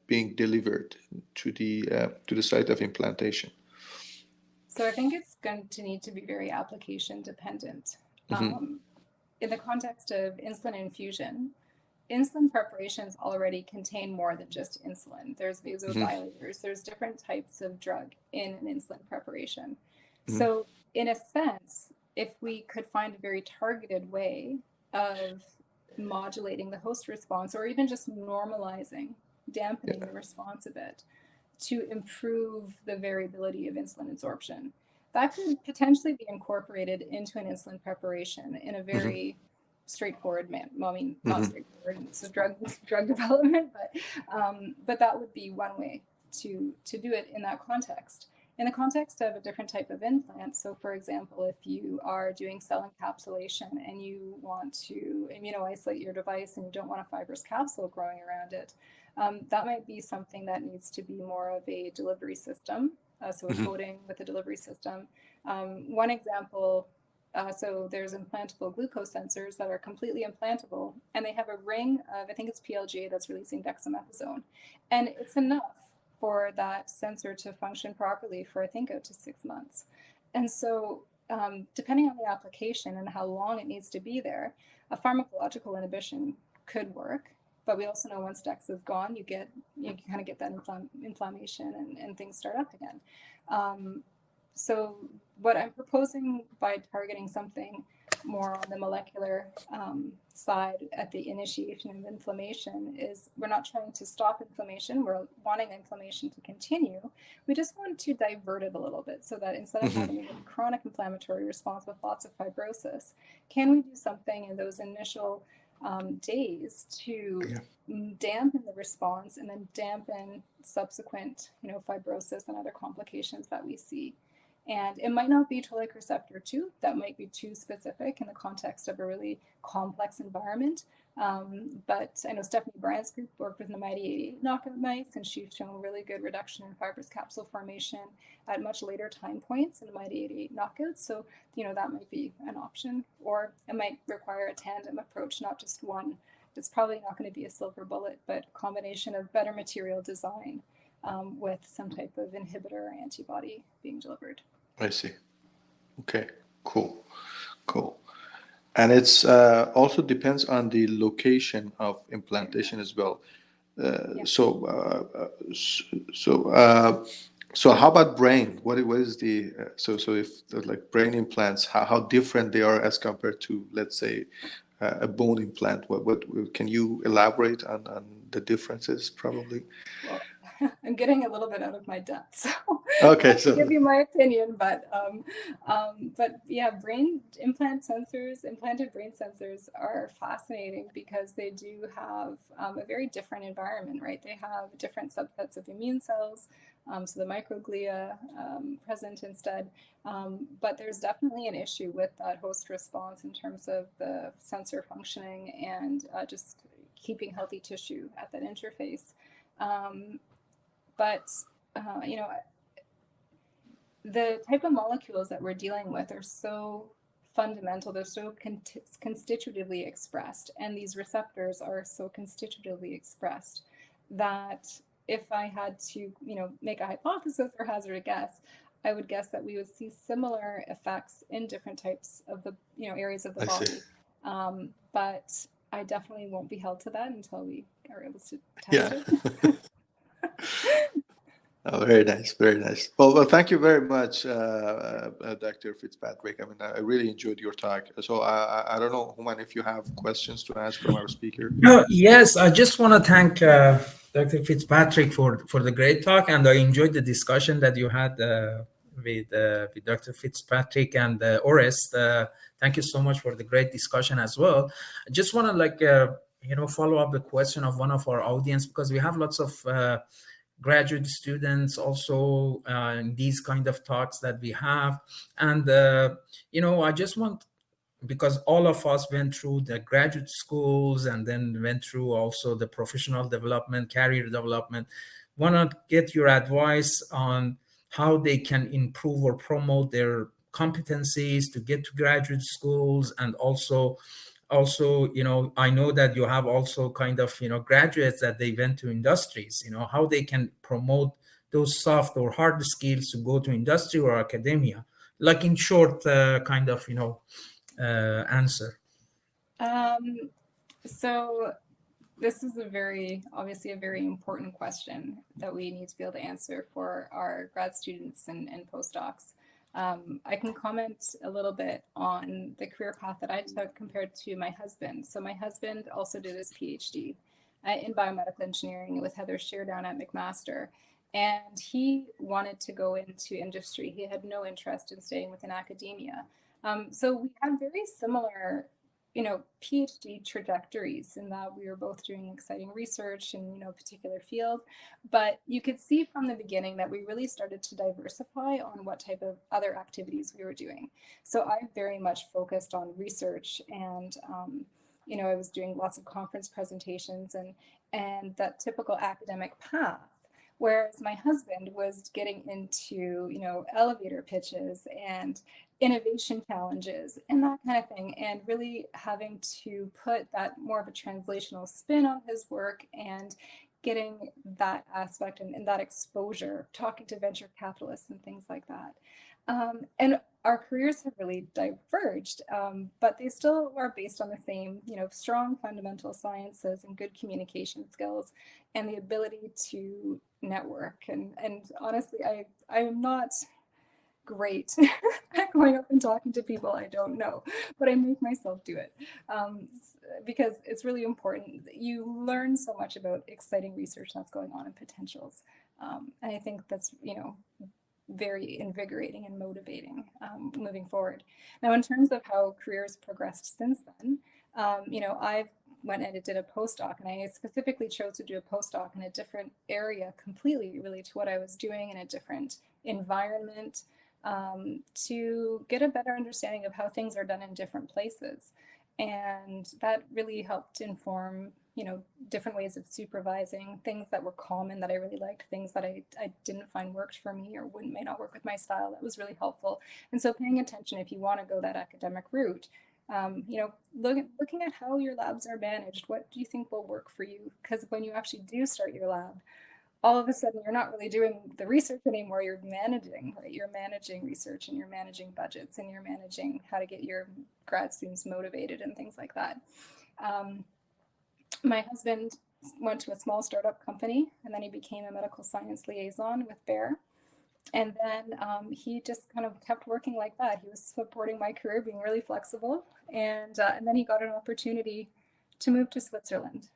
being delivered to the site of implantation?
So I think it's going to need to be very application dependent. In the context of insulin infusion, insulin preparations already contain more than just insulin. There's vasodilators, there's different types of drug in an insulin preparation. So in a sense, if we could find a very targeted way of modulating the host response, or even just normalizing, dampening the response a bit to improve the variability of insulin absorption, that could potentially be incorporated into an insulin preparation in a very straightforward manner. Well, I mean, not straightforward, it's a drug development, but that would be one way to do it in that context. In the context of a different type of implant, so for example, if you are doing cell encapsulation and you want to immunoisolate your device and you don't want a fibrous capsule growing around it, that might be something that needs to be more of a delivery system. So a coating with a delivery system. One example, so there's implantable glucose sensors that are completely implantable, and they have a ring of, I think it's PLGA, that's releasing dexamethasone. And it's enough for that sensor to function properly for, I think, out to 6 months. And so depending on the application and how long it needs to be there, a pharmacological inhibition could work. But we also know once DEX is gone, you kind of get that inflammation and things start up again. So what I'm proposing by targeting something more on the molecular side at the initiation of inflammation is we're not trying to stop inflammation. We're wanting inflammation to continue. We just want to divert it a little bit so that instead of having a chronic inflammatory response with lots of fibrosis, can we do something in those initial days to dampen the response and then dampen subsequent, fibrosis and other complications that we see. And it might not be toll-like receptor 2, that might be too specific in the context of a really complex environment. But I know Stephanie Bryant's group worked with the MyD88 knockout mice, and she's shown really good reduction in fibrous capsule formation at much later time points in the MyD88 knockouts. So, that might be an option, or it might require a tandem approach, not just one. It's probably not going to be a silver bullet, but a combination of better material design with some type of inhibitor or antibody being delivered.
I see. Okay, cool. And it's also depends on the location of implantation as well. So how about brain? What is the so if like brain implants, how different they are as compared to, let's say, a bone implant? What can you elaborate on the differences? Probably.
Well, I'm getting a little bit out of my depth, so
okay,
so give you my opinion, but yeah, implanted brain sensors are fascinating because they do have a very different environment, right? They have different subsets of immune cells, so the microglia present instead, but there's definitely an issue with that host response in terms of the sensor functioning and just keeping healthy tissue at that interface. But the type of molecules that we're dealing with are so fundamental, they're so constitutively expressed, and these receptors are so constitutively expressed that if I had to, make a hypothesis or hazard a guess, I would guess that we would see similar effects in different types of the, areas of the body. But I definitely won't be held to that until we are able to test it.
Oh, very nice, very nice. Well, thank you very much, Dr. Fitzpatrick. I mean, I really enjoyed your talk. So I don't know, Human, if you have questions to ask from our speaker.
Yes, I just want to thank Dr. Fitzpatrick for the great talk, and I enjoyed the discussion that you had with Dr. Fitzpatrick and Orest. Thank you so much for the great discussion as well. I just want to follow up the question of one of our audience, because we have lots of graduate students also in these kind of talks that we have. And, I just want, because all of us went through the graduate schools and then went through also the professional development, career development, want to get your advice on how they can improve or promote their competencies to get to graduate schools. And also, I know that you have also kind of, graduates that they went to industries, how they can promote those soft or hard skills to go to industry or academia, like in short kind of, answer.
So this is obviously a very important question that we need to be able to answer for our grad students and postdocs. I can comment a little bit on the career path that I took compared to my husband. So my husband also did his Ph.D. In biomedical engineering with Heather Shear down at McMaster. And he wanted to go into industry. He had no interest in staying within academia. So we had very similar PhD trajectories in that we were both doing exciting research in, a particular field, but you could see from the beginning that we really started to diversify on what type of other activities we were doing. So I very much focused on research and, I was doing lots of conference presentations and that typical academic path. Whereas my husband was getting into, elevator pitches and innovation challenges and that kind of thing, and really having to put that more of a translational spin on his work and getting that aspect and that exposure, talking to venture capitalists and things like that. And our careers have really diverged, but they still are based on the same, strong fundamental sciences and good communication skills and the ability to network. And honestly, I am not great at going up and talking to people I don't know, but I make myself do it because it's really important. You learn so much about exciting research that's going on and potentials. And I think that's, very invigorating and motivating moving forward. Now, in terms of how careers progressed since then, I went and did a postdoc, and I specifically chose to do a postdoc in a different area completely really to what I was doing in a different environment to get a better understanding of how things are done in different places. And that really helped inform different ways of supervising, things that were common that I really liked, things that I didn't find worked for me or may not work with my style. That was really helpful. And so paying attention, if you want to go that academic route, looking at how your labs are managed, what do you think will work for you? Because when you actually do start your lab, all of a sudden you're not really doing the research anymore, you're managing, right? You're managing research and you're managing budgets and you're managing how to get your grad students motivated and things like that. My husband went to a small startup company and then he became a medical science liaison with Bayer. And then he just kind of kept working like that. He was supporting my career, being really flexible. And then he got an opportunity to move to Switzerland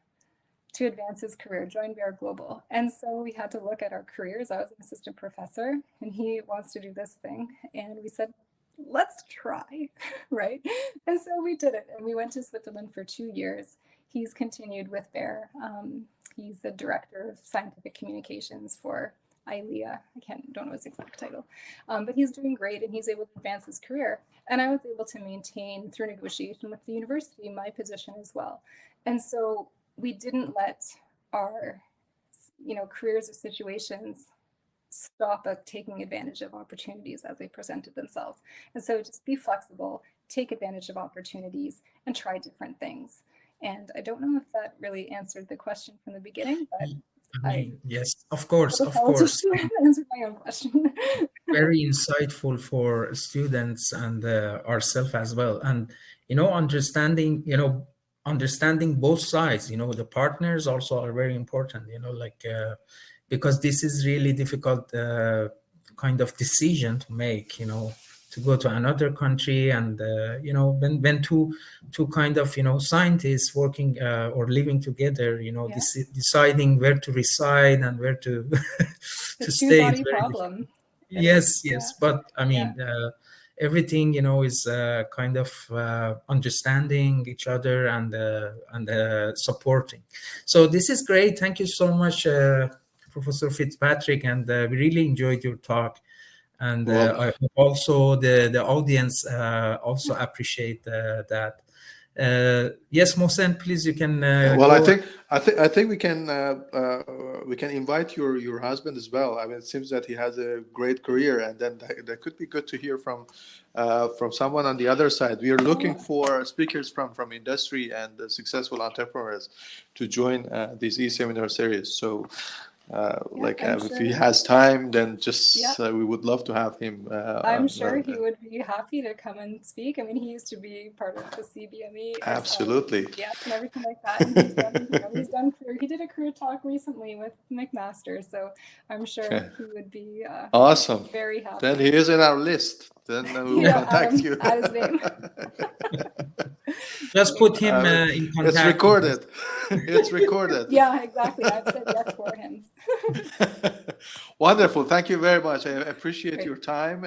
to advance his career, join Bayer Global. And so we had to look at our careers. I was an assistant professor and he wants to do this thing. And we said, let's try, right? And so we did it. And we went to Switzerland for 2 years. He's continued with Bayer. He's the director of scientific communications for ILEA. Don't know his exact title, but he's doing great and he's able to advance his career. And I was able to maintain through negotiation with the university my position as well. And so we didn't let our, careers or situations stop us taking advantage of opportunities as they presented themselves. And so just be flexible, take advantage of opportunities, and try different things. And I don't know if that really answered the question from the beginning, but
yes, of course.
Answered my own question.
Very insightful for students and ourselves as well. And understanding both sides. The partners also are very important. Because this is really difficult kind of decision to make. To go to another country and when two kind of scientists working or living together, deciding where to reside and where to to stay.
Two-body problem.
Yes. But I mean, everything is kind of understanding each other and supporting. So this is great. Thank you so much, Professor Fitzpatrick, and we really enjoyed your talk. And I hope also the audience also appreciate that. Yes, Mohsen, please, you can.
I think we can invite your husband as well. I mean, it seems that he has a great career, and then that could be good to hear from someone on the other side. We are looking for speakers from industry and successful entrepreneurs to join this e-seminar series. So. If he has time, then we would love to have him.
I'm sure he would be happy to come and speak. I mean, he used to be part of the CBME.
Absolutely.
And everything like that. And he did a career talk recently with McMaster, so I'm sure he would be
awesome.
Very happy.
Then he is in our list. Then we will contact you.
Add his name.
Just put him in contact.
It's recorded. It's recorded.
Yeah, exactly. I've said yes for him.
Wonderful. Thank you very much. I appreciate your time.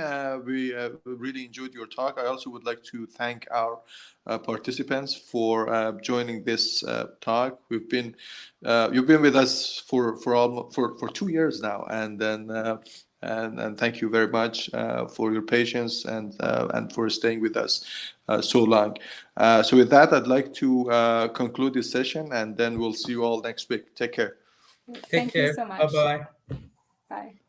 We really enjoyed your talk. I also would like to thank our participants for joining this talk. You've been with us for 2 years now, and then and thank you very much for your patience and for staying with us so long. So with that, I'd like to conclude this session, and then we'll see you all next week. Take care.
Thank you so much.
Bye-bye.
Bye.